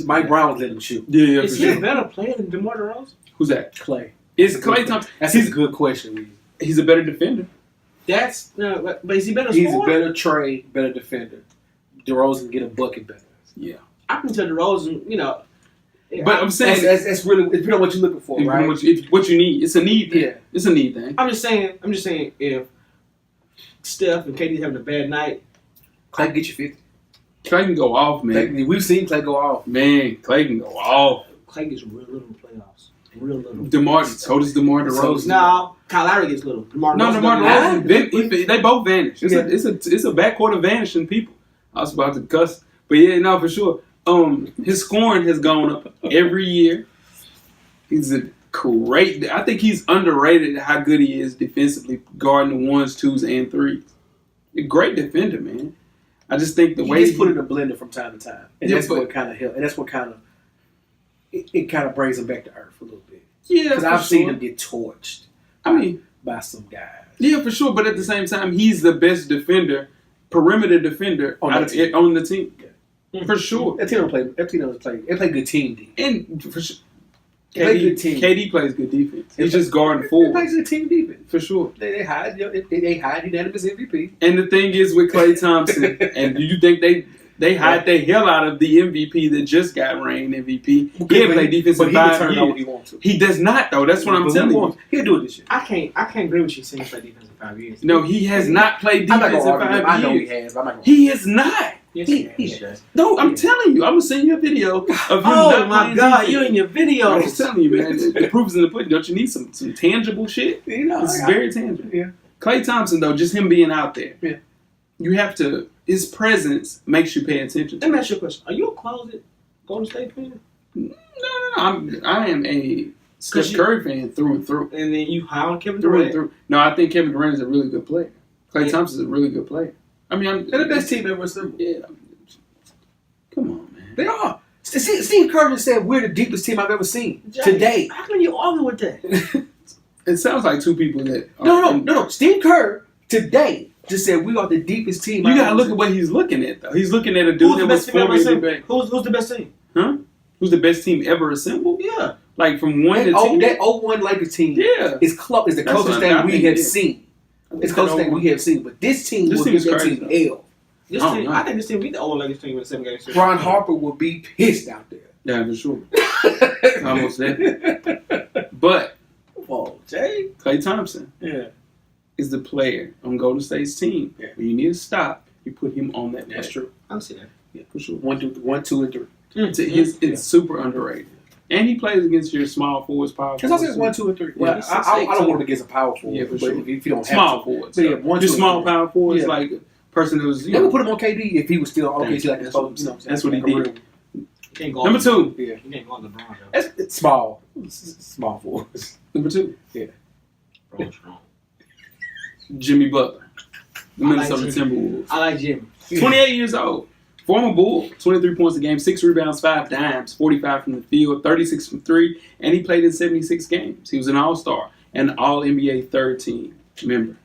Mike Brown was letting him shoot. Yeah, Is he a better player than DeMar DeRozan? Who's that? Klay. It's Klay Thompson. That's a good question. He's a better defender. That's but is he better? He's a better trade, better defender. DeRozan get a bucket better. Yeah, I can tell DeRozan, but I'm saying that's really it's depending on what you're looking for, right? What you need. It's a need thing. Yeah, it's a need thing. I'm just saying if Steph and KD having a bad night, Klay can get you 50. Klay can go off, man. We've seen Klay go off. Man, Klay can go off. Klay gets real little in the playoffs. Real little. So does DeMar DeRozan. No, Kyle Lowry gets little. DeMar DeRozan. They both vanish. It's a backcourt of vanishing people. I was about to cuss, but yeah, no, for sure. His scoring has gone up every year. He's a great. I think he's underrated how good he is defensively, guarding the 1s, 2s, and 3s. A great defender, man. I just think the way he gets put in a blender from time to time, and that's what kind of helps. And that's what kind of it kind of brings him back to earth a little bit. Yeah, because I've seen him get torched. By some guys. Yeah, for sure. But at the same time, he's the best defender, perimeter defender on the team. Yeah. For sure. That team don't play. They play good team defense. And for sure, KD plays good defense. He's just guarding forward. He plays good team defense for sure. They hide unanimous MVP. And the thing is with Klay Thompson, and do you think they hide the hell out of the MVP that just got reigned MVP? He didn't play defense in 5 years. He wants to. He does not though. That's what I'm telling you. He'll do it this year. I can't agree with you saying he played defense in 5 years. No, he has not played defense in 5 years. I know he has. He has not. Yes, he has. No, I'm telling you. I'm gonna send you a video of him. Oh my God, you in your video. I'm just telling you, man. The proof's in the pudding. Don't you need some tangible shit? It's very tangible. Yeah. Klay Thompson though, just him being out there. Yeah. You have to. His presence makes you pay attention. Let me ask you a question. Are you a closet Golden State fan? No. I am a Steph Curry fan through and through. And then you high on Kevin Durant? Durant? Through. No, I think Kevin Durant is a really good player. Klay Thompson is a really good player. I mean, they're the best team ever assembled. Yeah. Come on, man. They are. Steve Kerr said we're the deepest team I've ever seen today. How can you argue with that? It sounds like two people that. No. Steve Kerr today just said we are the deepest team. You gotta look at what he's looking at though. He's looking at a dude that was formerly the best. Who's the best team? Huh? Who's the best team ever assembled? Yeah. Like from 1 to 10. That 01 Lakers team is the closest thing we have seen. It's the closest thing we have seen. But this team will give that team L. I think this team beat the old Lakers team in the 7-game series. Ron Harper will be pissed out there. Yeah, for sure. Almost that. But Jay. Klay Thompson is the player on Golden State's team. Yeah. When you need to stop, you put him on that. That's true. I'll see that. Yeah, for sure. 1, 2, and 3. It's super underrated. And he plays against your small forwards, power Because forwards. I said 1, 2, and 3. Yeah, I don't want to get a power forward. Yeah, for but sure. if you don't Small have forwards. But yeah, 1, 2, Just small and 3. power forwards, Yeah. like a person that was, They would put him on KD if he was still on OKC like That's this. what- that's what he did. Can't go Number 2. Yeah. You can't go on LeBron, though. It's small. Small forwards. Number 2. Bro, strong. Jimmy Butler. The I like Minnesota Jimmy. Timberwolves. I like Jimmy. 28 years old. Former Bull, 23 points a game, 6 rebounds, 5 dimes, 45 from the field, 36 from 3, and he played in 76 games. He was an All-Star and All-NBA third team member.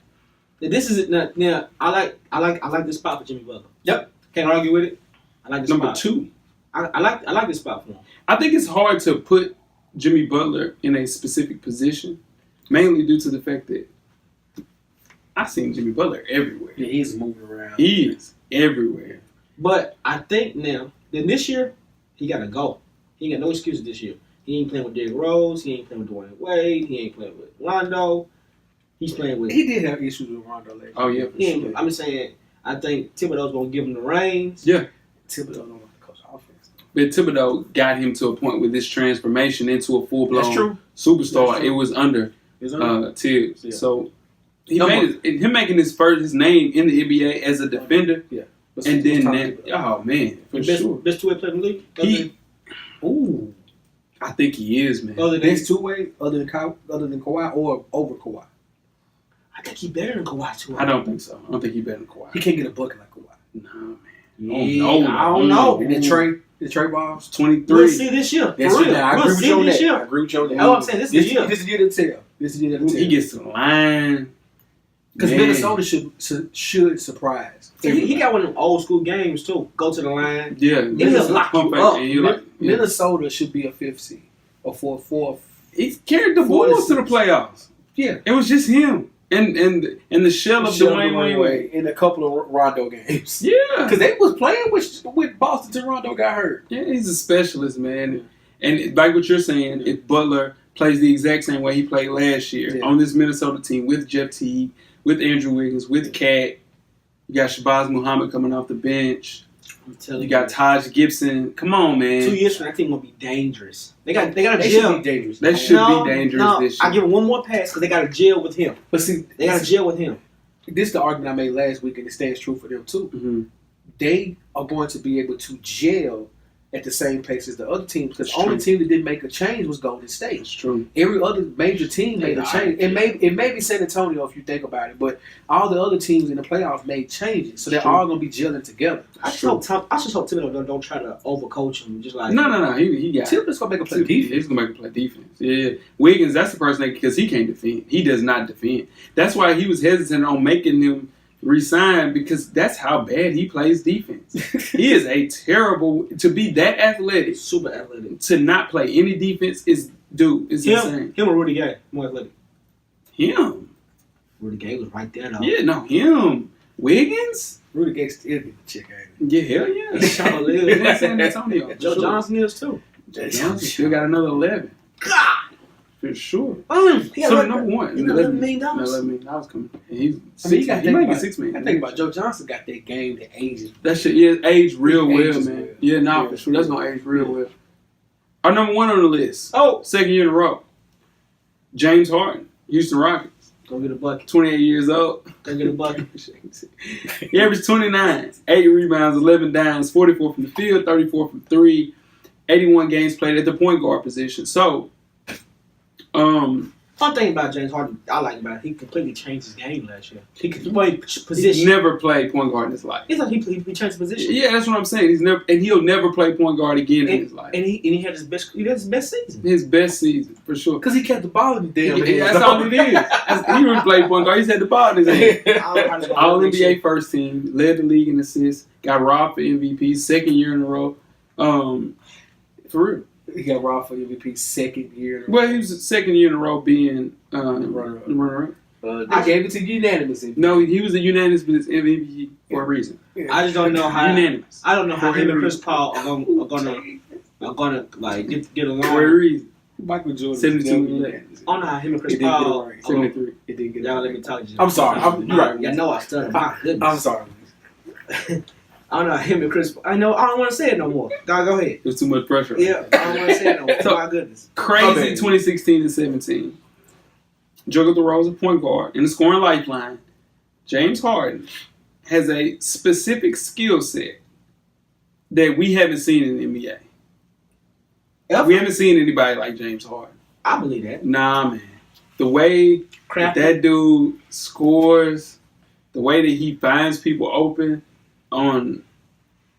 This is it. Now I like this spot for Jimmy Butler. Yep. Can't argue with it. I like this Number spot. 2. I like this spot for him. I think it's hard to put Jimmy Butler in a specific position, mainly due to the fact that I've seen Jimmy Butler everywhere. Yeah, he's moving around. He is everywhere. But I think now, then this year, he got to go. He ain't got no excuses this year. He ain't playing with Derrick Rose. He ain't playing with Dwayne Wade. He ain't playing with Rondo. He's playing with. He did have issues with Rondo later. Oh, yeah, for sure. I'm just saying, I think Thibodeau's going to give him the reins. Yeah. Thibodeau don't want to coach offense. But Thibodeau got him to a point with this transformation into a full-blown That's true. superstar. That's true. It was under Tibbs. Yeah. So him making his name in the NBA as a defender. Yeah. And then for sure. Best two-way player in the league? I think he is, man. Other than Best two-way other than Kawhi or over Kawhi. I think he better than Kawhi too. I don't think so. I don't think he better than Kawhi. He can't get a bucket like Kawhi. No, Yeah, man. I don't know. And then Trey Balls. 23. We'll see this year. That's For real. I agree We'll with see you on this that. year. I agree with you on that. That's what I'm saying. This is the year. This is the year to tell. This is the year to tell. He gets to the line. Because Man. Minnesota should surprise. He got one of them old school games too. Go to the line. Yeah. He'll lock you up. And you're like, yeah. Minnesota should be a 5th seed or fourth. He carried the Bulls to the playoffs. Yeah. It was just him. And the shell of Dwayne Wade. In a couple of Rondo games. Yeah. Because they was playing with Boston till Rondo got hurt. Yeah, he's a specialist, man. And like what you're saying, if Butler plays the exact same way he played last year on this Minnesota team with Jeff Teague, with Andrew Wiggins, with Cat, you got Shabazz Muhammad coming off the bench. I'm telling You got Taj Gibson. Come on, man. 2 years from now, that team gonna be dangerous. They got a They jail. should be dangerous. They should be dangerous this year. I give him one more pass because they got a jail with him. But see, They got a jail with him. this is the argument I made last week, and it stands true for them too. Mm-hmm. They are going to be able to gel at the same pace as the other teams because the It's only true. team that didn't make a change was Golden State. It's true. Every other major team made a change. It may be San Antonio if you think about it, but all the other teams in the playoffs made changes, so they're all going to be gelling together. I just hope Thibodeau don't try to overcoach him. Just like No. He got Tibbs going to make a play defense. He's gonna make a play defense. Yeah, Wiggins. That's the person because he can't defend. He does not defend. That's why he was hesitant on making them resign because that's how bad he plays defense. He is a terrible to be that athletic, super athletic. to not play any defense is insane. Him or Rudy Gay, more athletic. Him. Rudy Gay was right there though. Yeah, no, him. Wiggins. Rudy Gay still get the chick, ain't Yeah, hell yeah. Charlotte He's in San Antonio. for Joe sure. Johnson is too. Johnson still got another 11 God. for sure. He So got number one, he got $11 million. $11 million coming. And he's I mean, you got he to might think get about $6 million. I think about Joe Johnson got that game that ages. That shit, yeah, aged real It well, ages man. well. Yeah, nah, Yeah. for sure. That's gonna age real well. Our number one on the list. Oh, Second year in a row. James Harden, Houston Rockets. go get a bucket. 28 years old. Go get a bucket. He averaged 29, 8 rebounds, 11 dimes, 44 from the field, 34 from 3, 81 games played at the point guard position. So, Fun thing about James Harden, I like about it, he completely changed his game last year. He could play he's position. never played point guard in his life. It's like he changed position. Yeah, that's what I'm saying. He'll never play point guard again in his life. And he had his best season. His best season, for sure. Because he kept the ball in the damn hands. That's all it is. He really played point guard. He's had the ball in his hand. All NBA first team, led the league in assists, got robbed for MVP, second year in a row. For real. He got robbed for MVP second year. Well, he was the second year in a row being runner-up. runner-up. I gave it to unanimous MVP. No, he was a unanimous MVP for a reason. I just don't know how. Unanimous. I don't know how For him and every Chris Paul are gonna like get along. For a reason. Michael Jordan. 72 unanimous. I don't know how him and Chris It didn't get Paul. it right. 73. It didn't get it Y'all right. let me talk to you. I'm sorry. You're right. Y'all know I stuttered. My goodness. I'm sorry. I don't know how him and Chris. I know. I don't want to say it no more. Dog, go ahead. There's too much pressure. Yeah, I don't want to say it no more. So- My goodness. Crazy Okay. 2016 and 17. Juggled the roles of point guard in the scoring lifeline. James Harden has a specific skill set that we haven't seen in the NBA. We haven't seen anybody like James Harden. I believe that. Nah, man. The way that dude scores, the way that he finds people open on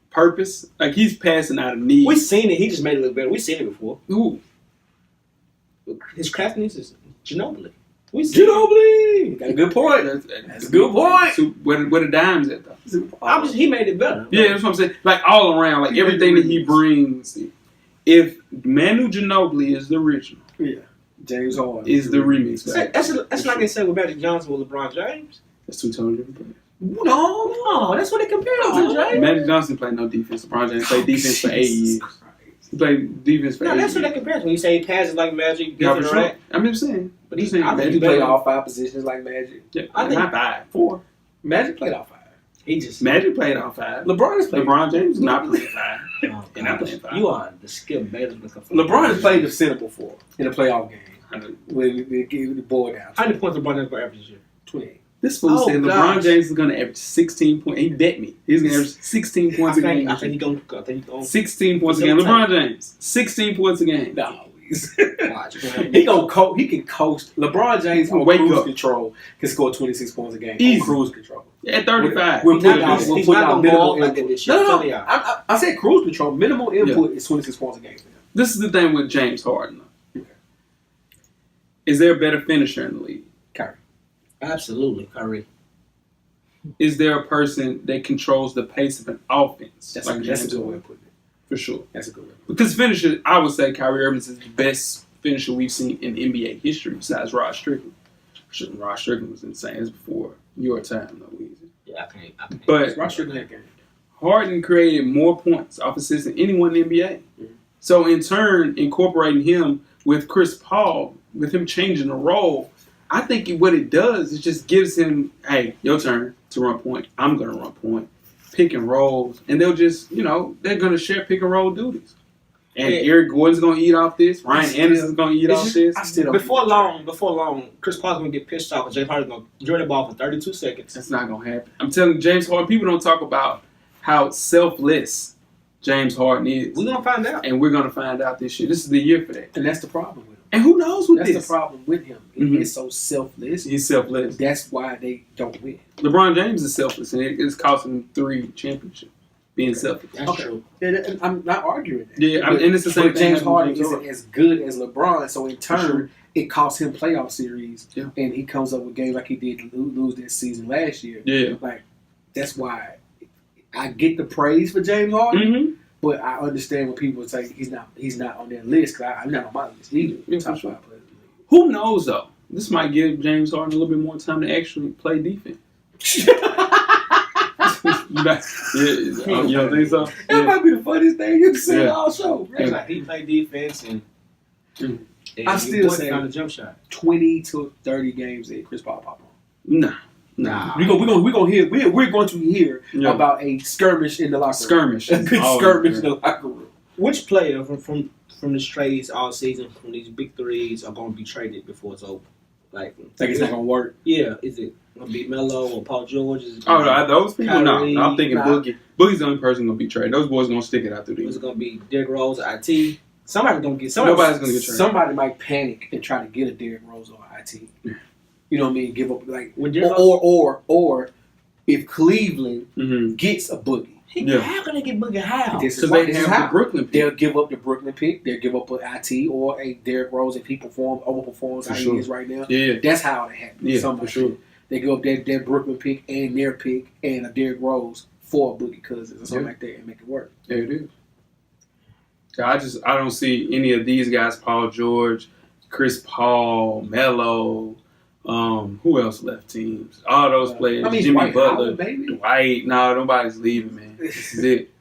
purpose, like he's passing out of need. We seen it. He just made it look better. We seen it before. Ooh. His craftiness is Ginobili. We seen Ginobili! Got a good point. That's a good point. So where the dimes at though? he made it better. Yeah, that's what I'm saying. Like all around, like everything that he brings. If Manu Ginobili is the original, Yeah. James Harden is the remix. That's like they said with Magic Johnson with LeBron James. That's two totally different players. No, that's what they compared him to, James. Magic Johnson played no defense. LeBron James played defense for 8 years. He played defense for 8 No, years. that's what they compared to. When you say he passes like Magic, Yeah, for gets it sure. right. I'm just saying. But he's saying I think Magic He better. played all 5 positions like Magic. Yeah, I think- not 5, 4. Magic played all 5. He just Magic played all 5. LeBron has played. LeBron James is not playing 5. Oh, And I gosh. played 5. You are the skill better than LeBron has played the center before in a playoff game. I know. When they gave the ball down. How many points LeBron James average this year? 28. This fool Oh, said LeBron gosh. James is going to average 16 points. He bet me. He's going to average 16 points a game. I think he going 16 points a game. LeBron James, 16 points a game. No. watch. He can coast. LeBron James on Wake cruise up. control can score 26 points a game. Easy. On cruise control. At 35. We're He's putting not out, gonna- we're he's putting not out gonna go minimal off like input. that this year. No, I'm no, telling y'all. I said cruise control. Minimal input is 26 points a game for him. This is the thing with James Harden. though. Okay. Is there a better finisher in the league? Kyrie. Absolutely, Kyrie. Is there a person that controls the pace of an offense? That's, like a, that's a James good way Harden? of putting it. For sure. That's a good way. Because finisher, I would say Kyrie Irving is the best finisher we've seen in NBA history besides Rod Strickland. Rod Strickland was insane. It's before your time, though, Weezy. Yeah, I can't. But Ross Strickland had game. Harden created more points off assists than anyone in the NBA. Mhm. So in turn, incorporating him with Chris Paul, with him changing the role, I think what it does is just gives him, hey, your turn to run point. I'm going to run point. Pick and rolls. And they'll just, they're going to share pick and roll duties. And Yeah. Eric Gordon's going to eat off this. Ryan Anderson's going to eat off this. I still don't Before long, Chris Paul's gonna get pissed off, and James Harden's gonna enjoy the ball for 32 seconds. That's not going to happen. I'm telling you, James Harden, people don't talk about how selfless James Harden is. We're gonna find out. And we're going to find out this year. This is the year for that. And that's the problem with him. And who knows with That's this? the problem with him. He Mhm. is so selfless. He's selfless. That's why they don't win. LeBron James is selfless, and it's costing him 3 championships being selfless. That's Okay. true. And I'm not arguing that. Yeah, But- and it's the same but thing. James happening Harden with James isn't Harden. as good as LeBron, so in turn, sure. it costs him playoff series. Yeah. And he comes up with games like he did lose that season last year. Yeah. Like, that's why I get the praise for James Harden, Mm-hmm. but I understand when people say he's not on that list, because I'm not on my list either. Yeah, Top for sure. 5 players. Who knows though? This might give James Harden a little bit more time to actually play defense. You don't think so? That Yeah. might be the funniest thing you've seen Yeah. all show. It's like he played defense and Mm. and I your still boy say- found a jump shot. 20 to 30 games that Chris Paul pop on. Nah. We're going to hear Yeah. about a skirmish in the locker room. Skirmish. A good Oh, skirmish yeah. in the locker room. Which player from these trades all season from these big threes are going to be traded before it's over? Like It's not going to work. yeah, is it going to be Melo or Paul George? Is it Oh, gonna no, those people? Kyrie, No, I'm thinking nah. Boogie. Boogie's the only person going to be traded. Those boys going to stick it out through be, is the it going to be Derrick Rose, IT? Somebody's going to get Nobody's going to get traded. Somebody might panic and try to get a Derrick Rose or IT. You know what I mean? Give up When Derrick Rose, or if Cleveland Mm-hmm. gets a Boogie, Yeah. how can they get Boogie? How? This So is they why- this is have how. the Brooklyn pick. They'll give up the Brooklyn pick. They'll give up an IT or a Derrick Rose if he overperforms For how sure. he is right now. Yeah. That's how it happens. Yeah, Something for like sure. that. They give up that Brooklyn pick and their pick and a Derrick Rose for a Boogie Cousins or something Yeah. like that and make it work. There it is. I don't see any of these guys. Paul George, Chris Paul, Melo. Who else left teams? All those players. Jimmy Butler, Dwight. No, nobody's leaving, man. This is it.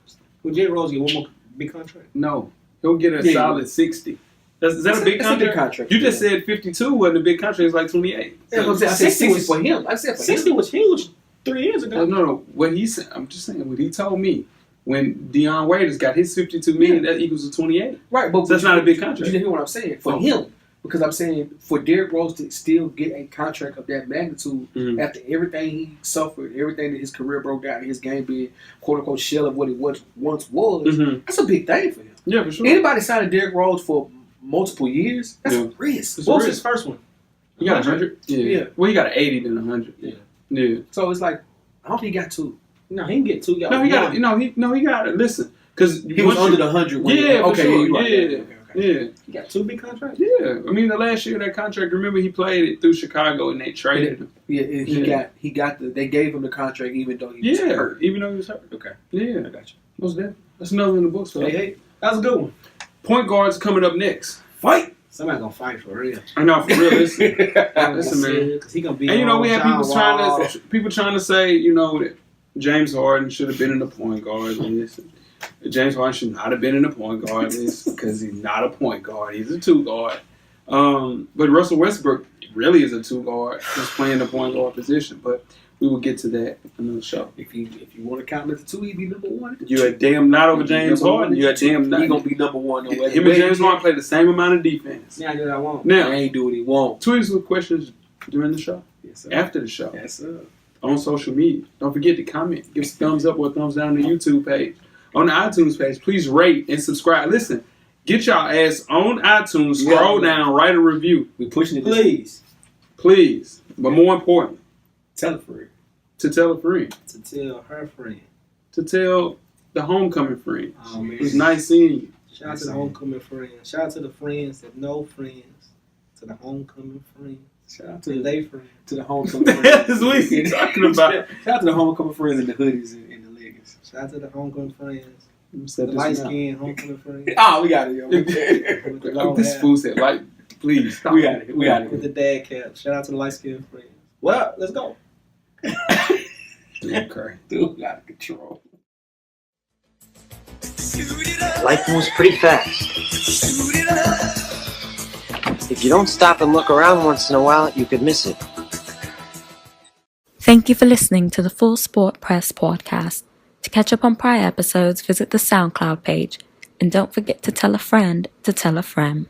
Will Jay Rose get one more big contract? No, he'll get a solid 60. Is that a big contract? A big contract? You just said 52 wasn't a big contract. It's like 28. Yeah, I said 60 was for him. I said 60 was huge 3 years ago. No. What he said, I'm just saying what he told me. When Deion Waiters got his $52 million, that equals a 28. Right, but so that's not a big contract. You hear what I'm saying? For him. Because I'm saying for Derrick Rose to still get a contract of that magnitude after everything he suffered, everything that his career broke down, his game being quote unquote shell of what it once was, that's a big thing for him. Yeah, for sure. Anybody signing Derrick Rose for multiple years, that's a risk. What was his first one? He got 100? Yeah. Well, he got an 80 then 100. Yeah. So it's like, I don't think he got 2. No, he didn't get 2. He got it. Listen, because he was under the 100. Yeah, okay, sure. Right. Yeah. Yeah. He got 2 big contracts? Yeah. I mean, the last year of that contract, remember he played it through Chicago and they traded him. Yeah, they gave him the contract even though he was hurt. Even though he was hurt. Okay. Yeah. I got you. What's that? That's another in the book. So. Hey, that was a good one. Point guards coming up next. Fight! Somebody gonna fight for real. I know, for real. Listen, man. Because he gonna be. And we have people trying to say, that James Harden should have been in the point guard list. James Harden should not have been in the point guard list because he's not a point guard. He's a 2 guard. But Russell Westbrook really is a 2 guard. He's playing the point guard position. But we will get to that in the show. If you want to count him as a 2, he'd be number 1. You're a damn not over James Harden. You're a damn not. He's going to be number 1. Him and James Harden play the same amount of defense. Yeah, I do what I want. Now, I ain't do what he want. Tweet us with questions during the show. Yes, sir. After the show. Yes, sir. On social media. Don't forget to comment. Give us a thumbs up or a thumbs down on the YouTube page. On the iTunes page, please rate and subscribe. Listen, get y'all ass on iTunes. Scroll down, write a review. We're pushing it. Please. But more important, tell a friend. To tell a friend. To tell her friend. To tell the homecoming friend. Oh, man. It was nice seeing you. Shout out to the homecoming friends. Shout out to the friends that know friends. To the homecoming friends. Shout out to their friends. To the homecoming friends. That's what he's talking about. Shout out to the homecoming friends in the hoodies and the leggings. Shout out to the homecoming friends. The light skinned homecoming friends. Oh, we got it, yo. This fool said, please stop. We got it. With the dad cap. Shout out to the light skinned friends. Well, let's go. Okay. Dude, out of control. Life moves pretty fast. If you don't stop and look around once in a while, you could miss it. Thank you for listening to the Full Sport Press podcast. To catch up on prior episodes, visit the SoundCloud page. And don't forget to tell a friend to tell a friend.